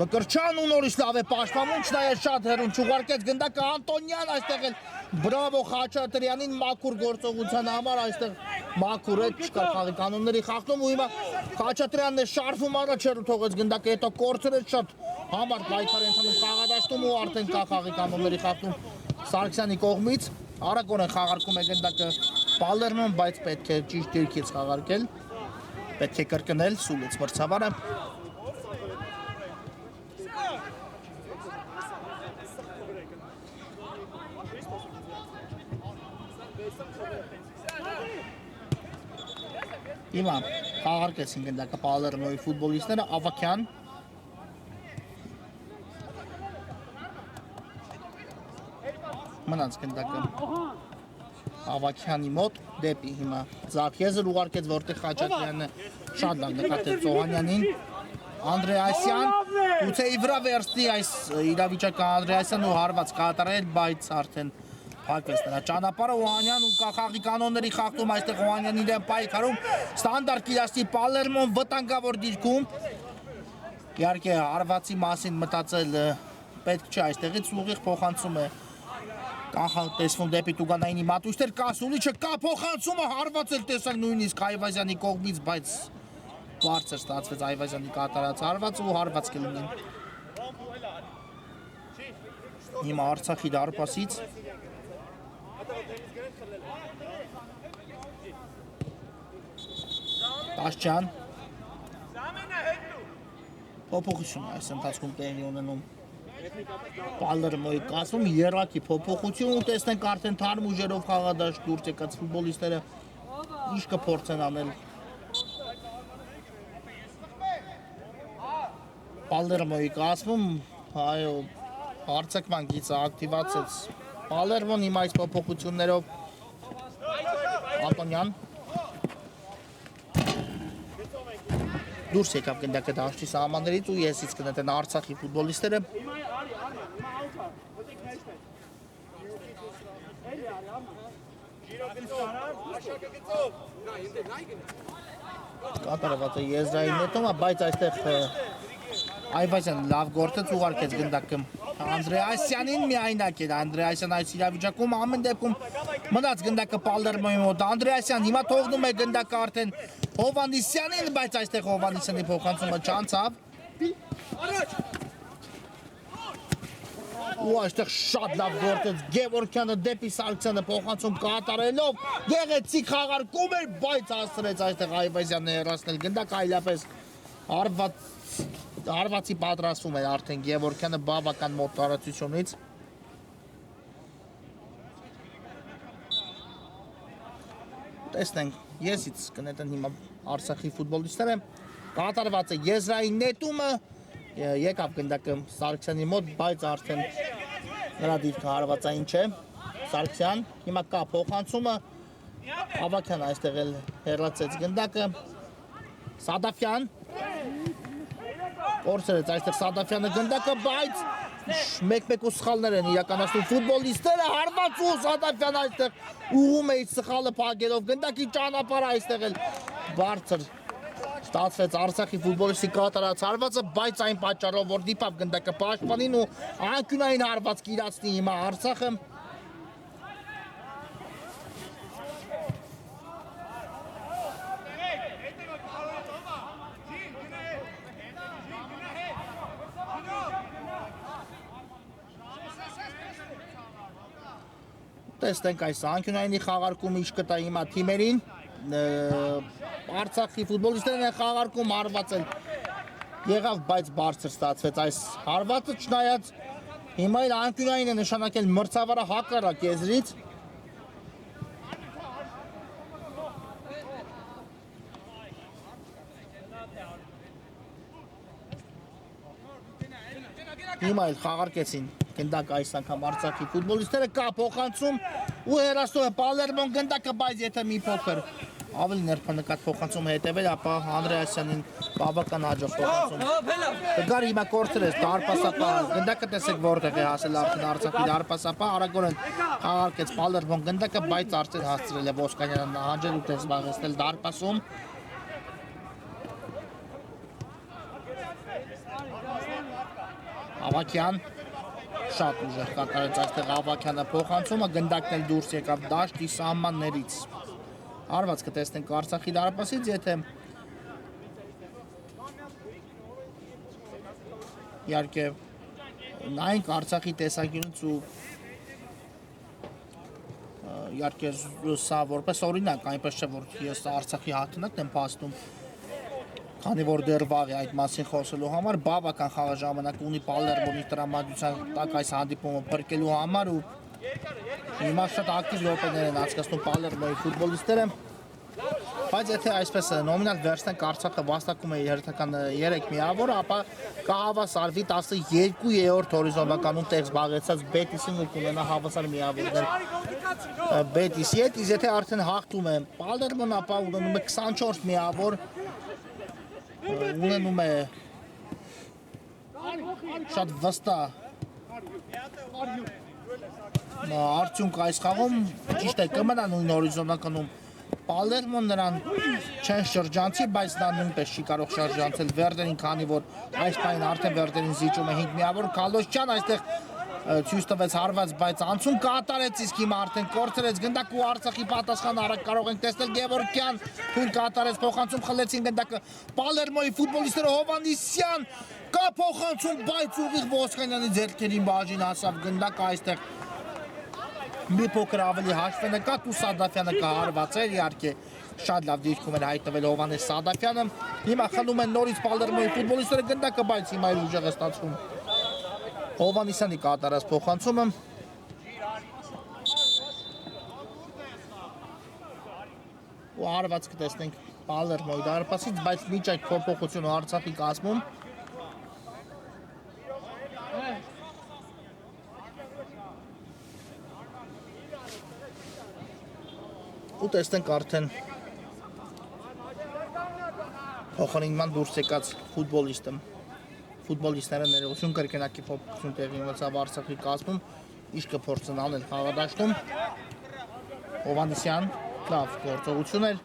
Մկրչան ու նորից լավ է պաշտպանում, չնայած շատ հեռուն չուղարկեց գնդակը Անտոնյան, այստեղ էլ բրավո Խաչատրյանին մաքուր գործողության համար, այստեղ մաքուր է, չկա խաղի կանոնների խախտում ու հիմա Խաչատրյանն է շարժվում առաջերու թողեց գնդակը, հետո կորցրեց շատ համար պայքար ընթանում խաղադաշտում ու արդեն կա խաղի կանոնների խախտում Սարգսյանի կողմից, արագորեն խաղարկում է գնդակը Պալերմոն, բայց պետք է ճիշտ դիրքից խաղարկել, պետք է կրկնել Սուլից մրցավարը Հիմա խաղարկեցին գնդակը Պալերմոյի ֆուտբոլիստները Ավակյան մնաց գնդակը Ավակյանի մոտ դեպի հիմա Զափիեզը ուղարկեց որտեղ Խաչատրյանը շատ լավ նկատեց Սողանյանին Անդրեասյան գուցե ի վրա վերցնի այս իրավիճակը Անդրեասյան ու հարված կատարել բայց արդեն փակվեց նրա ճանապարհը Օհանյան ու խաղի կանոնների խախտում այստեղ Օհանյանին դեմ պայքարում ստանդարտ իրացի Պալերմոն վտանգավոր դիրքում իհարկե հարվածի մասին մտածել պետք չէ այստեղից ուղիղ փոխանցում է Կախ տեսվում դեպի Տուգանայինի մատույցներ կա Սուլիչը կա փոխանցումը հարվածել տեսակ նույնիսկ Այվազյանի կողմից բայց բարձր ստացվեց Այվազյանի կատարած հարվածը ու հարված կլինի Հիմա Արցախի դարպասից Տաշճան Փոփոխություն այս ընթացքում տեղի ունենում Պալերմոյի կազմում երակի փոփոխություն ու տեսնենք արդեն թարմ ուժերով խաղադաշտ դուրս եկած ֆուտբոլիստները ինչ կփորձեն անել Պալերմոյի կազմում այո հարցակման գիծը ակտիվացեց Պալերմոն հիմա այս փոփոխություններով Անտոնյան դուրս եկավ գնդակը դաշտի սահմաններից ու եսից կնետեն Արցախի ֆուտբոլիստները կատարված է եզրային նետումը, բայց այստեղ Այվազյան լավ գործեց ուղարկեց գնդակը Անդրեասյանին միայնակ էր Անդրեասյան այս իրավիճակում ամեն դեպքում մնաց գնդակը Պալերմոյի մոտ Անդրեասյան հիմա թողնում է գնդակը արդեն Հովանիսյանին, բայց այստեղ Հովանիսյանի փոխանցումը չանցավ ու այստեղ շատ լավ գործեց Գևորգյանը դեպի Սարգսյանը փոխանցում կատարելով գեղեցիկ խաղարկում էր, բայց հասցրեց այստեղ Այվազյանը հեռացնել գնդակը այլապես հարվածի պատրաստվում է արդեն Գևորգյանը բավական մոտ տարածությունից տեսնենք եսից կնետեն հիմա Արցախի ֆուտբոլիստները կատարված է եզրային նետումը եկավ գնդակը Սարգսյանի մոտ բայց արդեն նրա դիրքը հարվածային չէ Սարգսյան հիմա կա փոխանցումը Ավակյան այստեղ էլ հեռացեց գնդակը Սադաֆյան Կորցրեց այստեղ Սադաֆյանը գնդակը, բայց մեկ-մեկ ու սխալներ են իրականացնում ֆուտբոլիստները, հարված ու Սադաֆյանը այստեղ ուղում է իր սխալը փակելով գնդակի ճանապարհը այստեղ էլ բարձր ստացվեց Արցախի ֆուտբոլիստի կատարած հարվածը, բայց այն պատճառով որ դիպավ գնդակը պաշտպանին ու անկյունային հարված կիրացնի հիմա Արցախը Տեսնենք այս անկյունայինի խաղարկումը ինչ կտա հիմա թիմերին Արցախի ֆուտբոլիստներն են խաղարկում հարվածել եղավ, բայց բարձր ստացվեց այս հարվածը չնայած հիմա էլ անկյունային է նշանակել մրցավարը հակառակ եզրից Հիմա էլ խաղարկեցին գնդակը այս անգամ Արցախի ֆուտբոլիստները կա փոխանցում ու հեռացնում է Պալերմոն գնդակը, բայց եթե մի փոքր ավելի ներքնկատ փոխանցումը հետևել, ապա Անդրեասյանին բավական հաջող փոխանցում։ Դգար հիմա կորցրեց դարպասապա, գնդակը տեսեք որտեղ է հասել արդեն Արցախի դարպասապա, արագորեն խաղարկեց Պալերմոն գնդակը, բայց արդեն հասցրել է Ոսկանյանը նահանջել ու զբաղեցնել դարպասում։ Ավակյան շատ ուժեղ կատարեց այստեղ Ավակյանը փոխանցումը, գնդակն էլ դուրս եկավ դաշտի սահմաններից։ Հարված կտեսնենք Արցախի դարպասից, եթե իհարկե նայենք Արցախի տեսանկյունից ու իհարկե սա որպես օրինակ, այնպես չէ որ ես Արցախի հաղթանակն եմ փաստում, քանի որ դեռ վաղ է այդ մասին խոսելու համար, բավական խաղաժամանակ ունի Պալերմոնի տրամադրության տակ այս հանդիպումը փրկելու համար ու հիմա շատ ակտիվ րոպեներ են անցկացնում Պալերմոյի ֆուտբոլիստները, բայց եթե այսպես նոմինալ վերցնենք Արցախը վաստակում է հերթական 3 միավոր, ապա կհավասարվի 12-րդ հորիզոնականում տեղ զբաղեցած Բետիսին ու կունենա հավասար միավորներ Բետիսի հետ, իսկ եթե արդեն հաղթում է Պալերմոն, ապա ունենում է 24 միավոր, ունենում է շատ վստահ արդյունք այս խաղում, ճիշտ է կմնա նույն հորիզոնականում Պալերմոն նրան չեն շրջանցի, բայց նա նույնպես չի կարող շրջանցել Վերդերին, քանի որ այս պահին արդեն Վերդերին զիջում է 5 միավոր, Քալոշյան այստեղ ցույց տվեց հարված, բայց անցում կատարեց, իսկ հիմա արդեն կորցրեց գնդակ ու Արցախի պատասխանը արագ կարող ենք տեսնել Գևորգյան, թույլ կատարեց փոխանցում, խլեցին գնդակը Պալերմոյի ֆուտբոլիստները Հովանեսյան, կա փոխանցում, բայց ուղիղ Ոսկանյանի ձեռքերին բաժին հասավ գնդակը այստեղ մի փոքր ավելի հաշվեն նկատ ու Սադաֆյանը կհարվածեր, իհարկե շատ լավ դիրքում էր հայտնվել Հովանես Սադաֆյանը, հիմա խլում են նորից Պալերմոյի ֆուտբոլիստները գնդակը, բայց հիմա էլ ուժեղ է ստացվում Հովանեսյանի կատարած փոխանցումը ու հարված կտեսնենք Պալերմոյի դարպասից, բայց միջ այդ փոփոխությունը Արցախի կազմում ու տեսնենք արդեն փոխանցման դուրս եկած ֆուտբոլիստները ներողություն կրկնակի փոփոխություն տեղի ունեցավ Արցախի կազմում, ինչ կփորձեն անել խաղադաշտում Հովանեսյան, լավ գործողություն էր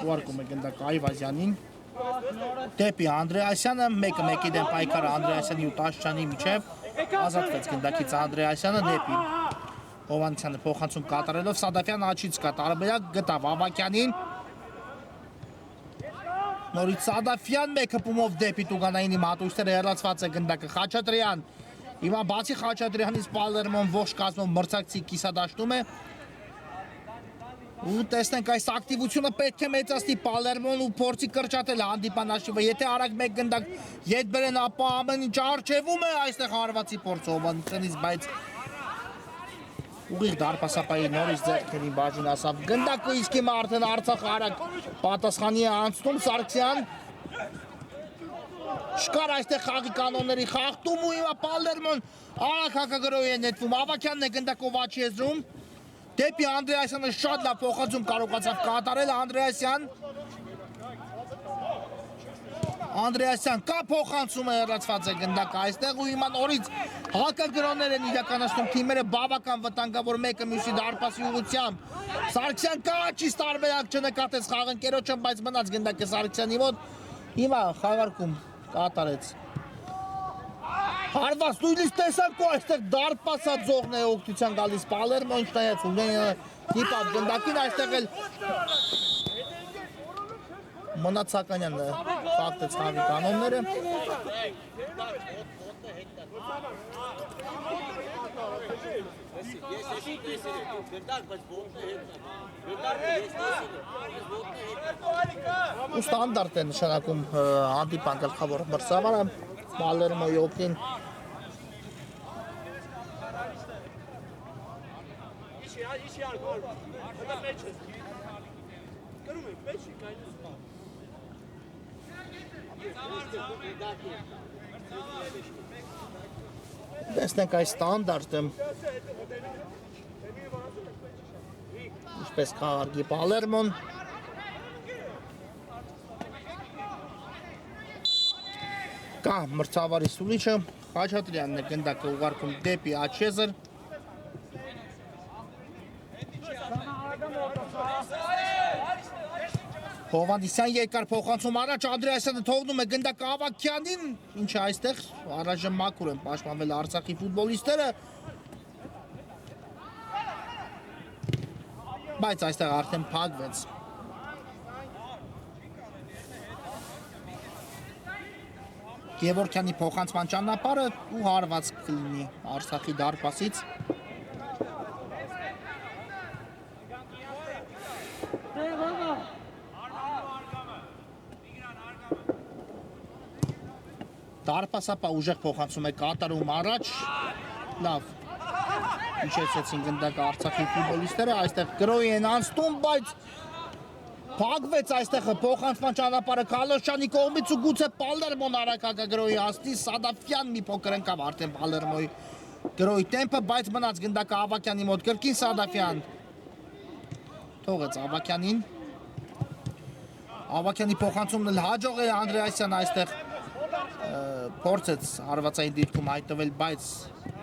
ուղարկում է գնդակ Այվազյանին դեպի Անդրեասյանը, մեկը մեկի դեմ պայքարը Անդրեասյանի ու Տաշչյանի միջև ազատվեց գնդակից Անդրեասյանը դեպի Հովանեսյանը փոխանցում կատարելով Սադաֆյան աչից կա տարբերակ գտավ Ավակյանին նորից Սադաֆյան մեկ հպումով դեպի Տուգանայինի մատույցները հեռացված է գնդակը Խաչատրյան հիմա բացի Խաչատրյանից Պալերմոն ողջ կազմով մրցակցի կիսադաշտում է ու տեսնենք այս ակտիվությունը պետք է մեծացնի Պալերմոն ու փորձի կրճատել հանդիպան հաշիվը եթե արագ մեկ գնդակ ետ բերեն ապա ամեն ինչ արջևում է այստեղ հարվածի փորձ Հովանեսյանից բայց ուղիղ դարպասապայի նորից ձեռքերին բաժին ասավ գնդակը իսկ հիմա արդեն Արցախը արագ պատասխանի է անցնում Սարգսյան չկար այստեղ խաղի կանոնների խախտում ու հիմա Պալերմոն արագ հակագրոհի է նետվում Ավակյանն է գնդակով աչի եզրում դեպի Անդրեասյանը շատ լավ փոխանցում կարողացավ կատարել Անդրեասյան կա փոխանցումը հեռացված է գնդակը այստեղ ու հիմա նորից հակագրոհներ են իրականացնում թիմերը բավական վտանգավոր մեկը մյուսի դարպասի ուղղությամբ Սարգսյան կա աչից տարբերակ չնկատեց խաղընկերոջը բայց մնաց գնդակը Սարգսյանի մոտ հիմա խաղարկում կատարեց հարված նույնիսկ տեսանք ու այստեղ դարպասաձողն է օգնության գալիս Պալերմոն նայեց ունենը դիպավ գնդակին այստեղ էլ Մնաց Սականյանը խախտեց խաղի կանոնները ու ստանդարտ է նշանակում հանդիպան գլխավոր մրցավարը Պալերմոյի օգտին տեսնենք այս ստանդարտը ինչպես կհարգի Պալերմոն կա մրցավարի սուլիչը Խաչատրյանն է գնդակը ուղարկում դեպի Աչեզր Հովանեսյան երկար փոխանցում առաջ Անդրեասյանը թողնում է գնդակ Ավակյանին, ինչը այստեղ առայժմ մաքուր են պաշտպանվել Արցախի ֆուտբոլիստները։ Բայց այստեղ արդեն փակվեց։ Գևորգյանի փոխանցման ճանապարհը ու հարված կլինի Արցախի դարպասից։ Դարպասապա ուժեղ փոխանցում է կատարում առաջ, լավ, իջեցեցին գնդակ Արցախի ֆուտբոլիստները, այստեղ գրոյի են անցնում, բայց փակվեց այստեղ փոխանցման ճանապարհը Քալոշյանի կողմից ու գուցե Պալերմոն արագակա գրոյի հասնի, Սադաֆյան մի փոքր ընկավ արդեն Պալերմոյի գրոյի տեմպը, բայց մնաց գնդակը Ավակյանի մոտ կրկին Սադաֆյան թողեց Ավակյանին, Ավակյանի փոխանցումն էլ հաջող է Անդրեասյան այստեղ փորձեց հարվածային դիրքում հայտնվել, բայց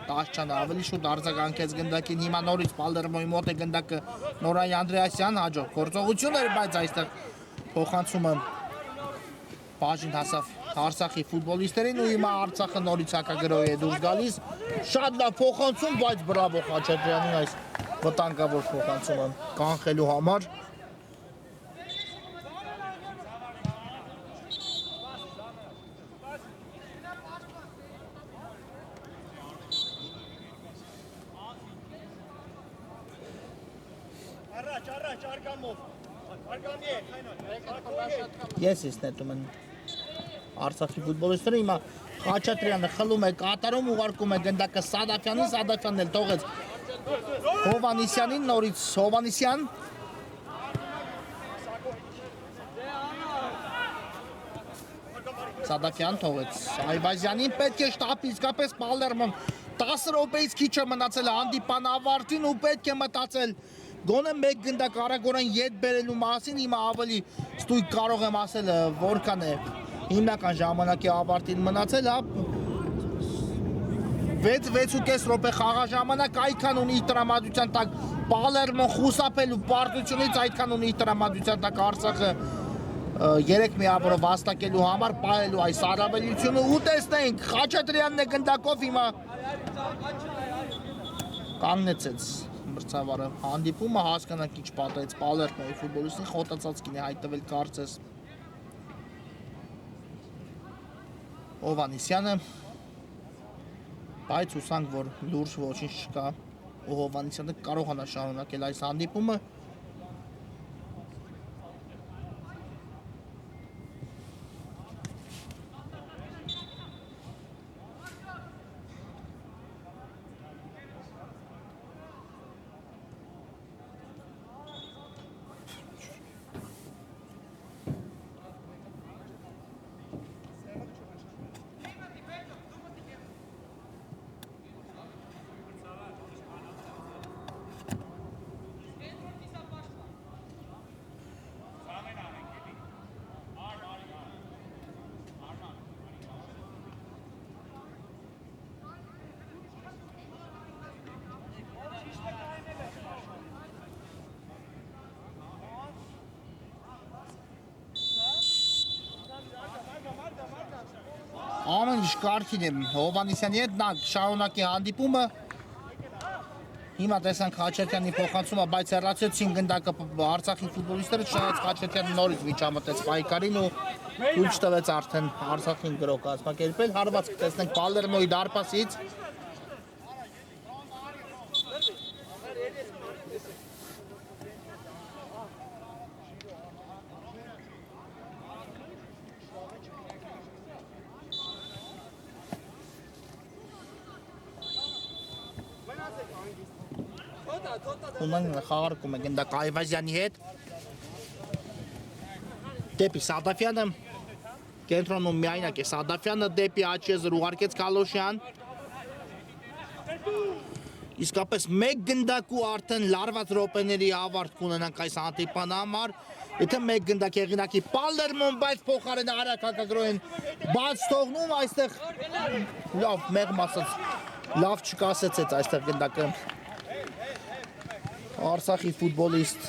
Տաշչյանը ավելի շուտ արձագանքեց գնդակին, հիմա նորից Պալերմոյի մոտ է գնդակը Նորայի Անդրեասյան, հաջող գործողություն էր, բայց այստեղ փոխանցումը բաժին հասավ Արցախի ֆուտբոլիստերին ու հիմա Արցախը նորից հակագրոհի է դուրս գալիս, շատ լավ փոխանցում, բայց բրավո Խաչատրյանին այս վտանգավոր փոխանցումը կանխելու համար։
Առաջ, արգամով, արգամի է,
Ես նետում են Արցախի ֆուտբոլիստները, հիմա Խաչատրյանը խլում է կատարում, ուղարկում է գնդակը Սադաֆյանին, Սադաֆյանն էլ թողեց Հովանեսյանին, նորից Հովանեսյան Սադաֆյան թողեց Այվազյանին, պետք է շտապ իսկապես Պալերմոն 10 րոպեից քիչ է մնացել հանդիպան ավարտին ու պետք է մտածել գոնե մեկ գնդակ արագորեն ետ բերելու մասին, հիմա ավելի ստույգ կարող եմ ասել որքան է հիմնական ժամանակի ավարտին մնացել, 6-6.5 րոպե խաղաժամանակ, այդքան ունի տրամադրության տակ Պալերմոն խուսափելու պարտությունից, այդքան ունի տրամադրության տակ Արցախը 3 միավորով վաստակելու համար պահելու այս առավելությունը ու տեսնենք Խաչատրյանն է գնդակով հիմա կանգնեցեց մրցավարը հանդիպումը հասկանակիչ պատեց Պալերմոյի ֆուտբոլիստին խոտացած կինի հայտնվել կարծես Հովանեսյանը բայց հուսանք որ լուրջ ոչինչ չկա ու Հովանեսյանը կարողանա շարունակել այս հանդիպումը Ամեն ինչ կարգին է Հովանեսյանի հետ նա շարունակի հանդիպումը հիմա տեսանք Խաչատրյանի փոխանցումը բայց հեռացեցին գնդակը Արցախի ֆուտբոլիստները չնայած Խաչատրյանը նորից միջամտեց պայքարին ու թույլ չտվեց արդեն Արցախին գրոհ կազմակերպել հարված կտեսնենք Պալերմոյի դարպասից Ուման խաղարկում է գնդակ Այվազյանի հետ դեպի Սադաֆյանը կենտրոնում միայնակ է Սադաֆյանը դեպի Աչեզր ուղարկեց Քալոշյան իսկապես մեկ գնդակ ու արդեն լարված րոպեների ավարտ կունենանք այս հանդիպան համար եթե մեկ գնդակ եղինակի Պալերմոն բայց փոխարեն արագ հակագրոհեն բաց թողնում այստեղ լավ մեղմ ասած լավ չկասեցեց այստեղ գնդակը Արցախի ֆուտբոլիստ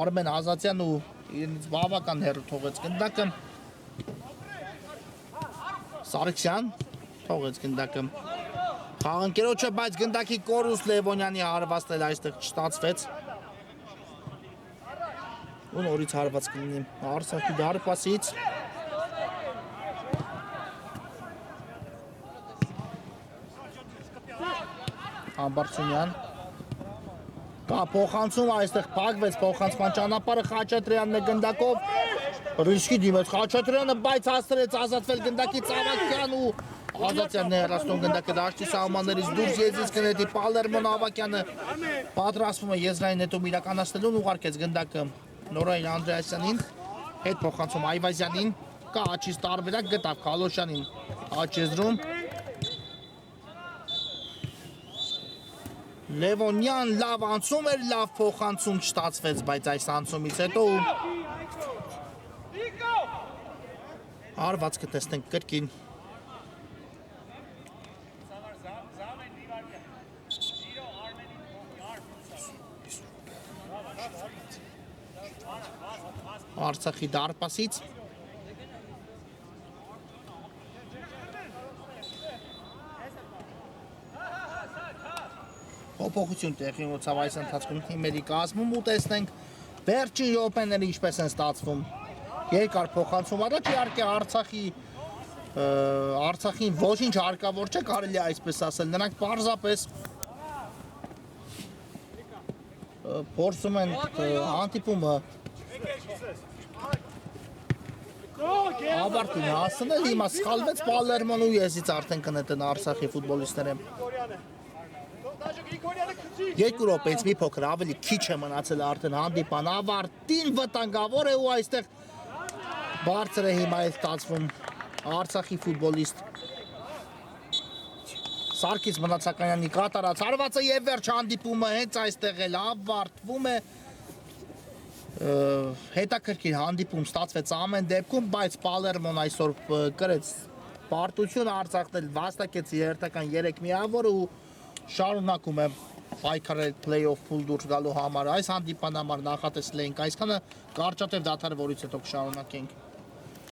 Արմեն Ազատյան ու Ինձ բավական հեռու թողեց գնդակը։ Սարգսյան թողեց գնդակը։ Խաղընկերոջը, բայց գնդակի կորուստ Լևոնյանի հարվածն էլ այստեղ չստացվեց։ ու նորից հարված կլինի Արցախի դարպասից։ Համբարձումյան կա փոխանցում, այստեղ փակվեց փոխանցման ճանապարհը Խաչատրյանն է գնդակով ռիսկի դիմեց Խաչատրյանը, բայց հաստրեց ազատվել գնդակից Ավակյան ու Ազատյանն է հեռացնում գնդակը դաշտի սահմաններից դուրս Եզից կնետի Պալերմոն Ավակյանը պատրաստվում է եզրային նետում իրականացնելուն, ուղարկեց գնդակը Նորային Անդրեասյանին, հետ փոխանցում Այվազյանին, կա աչից տարբերակ գտավ Քալոշյանին, աչ եզրում Լևոնյան լավ անցում էր, լավ փոխանցում չստացվեց, բայց այս անցումից հետո հարված կտեսնենք կրկին։ Արցախի դարպասից փոփոխություն տեղի ունեցավ այս ընթացքում թիմերի կազմում ու տեսնենք վերջին րոպեները ինչպես են ստացվում։ Երկար փոխանցում առաջ իհարկե Արցախին ոչինչ հարկավոր չէ, կարելի է այսպես ասել, նրանք պարզապես փորձում են հանդիպումը ավարտին հասնել, հիմա սխալվեց Պալերմոն ու Եզից արդեն կնետեն Արցախի ֆուտբոլիստները։ 2 րոպեից մի փոքր ավելի քիչ է մնացել արդեն հանդիպան ավարտին, վտանգավոր է ու այստեղ բարձր է հիմա էլ ստացվում Արցախի ֆուտբոլիստ Սարգիս Մնացականյանի կատարած հարվածը եւ վերջ հանդիպումը հենց այստեղ էլ ավարտվում է։ Հետաքրքիր հանդիպում ստացվեց ամեն դեպքում, բայց Պալերմոն այսօր կրեց պարտություն, Արցախն էլ վաստակեց երթական 3 միավոր ու շարունակում է պայքարել play-off փուլ դուրս գալու համար։ Այս հանդիպան համար նախատեսել էինք այսքանը, կարճատև դադարը, որից հետո կշարունակենք։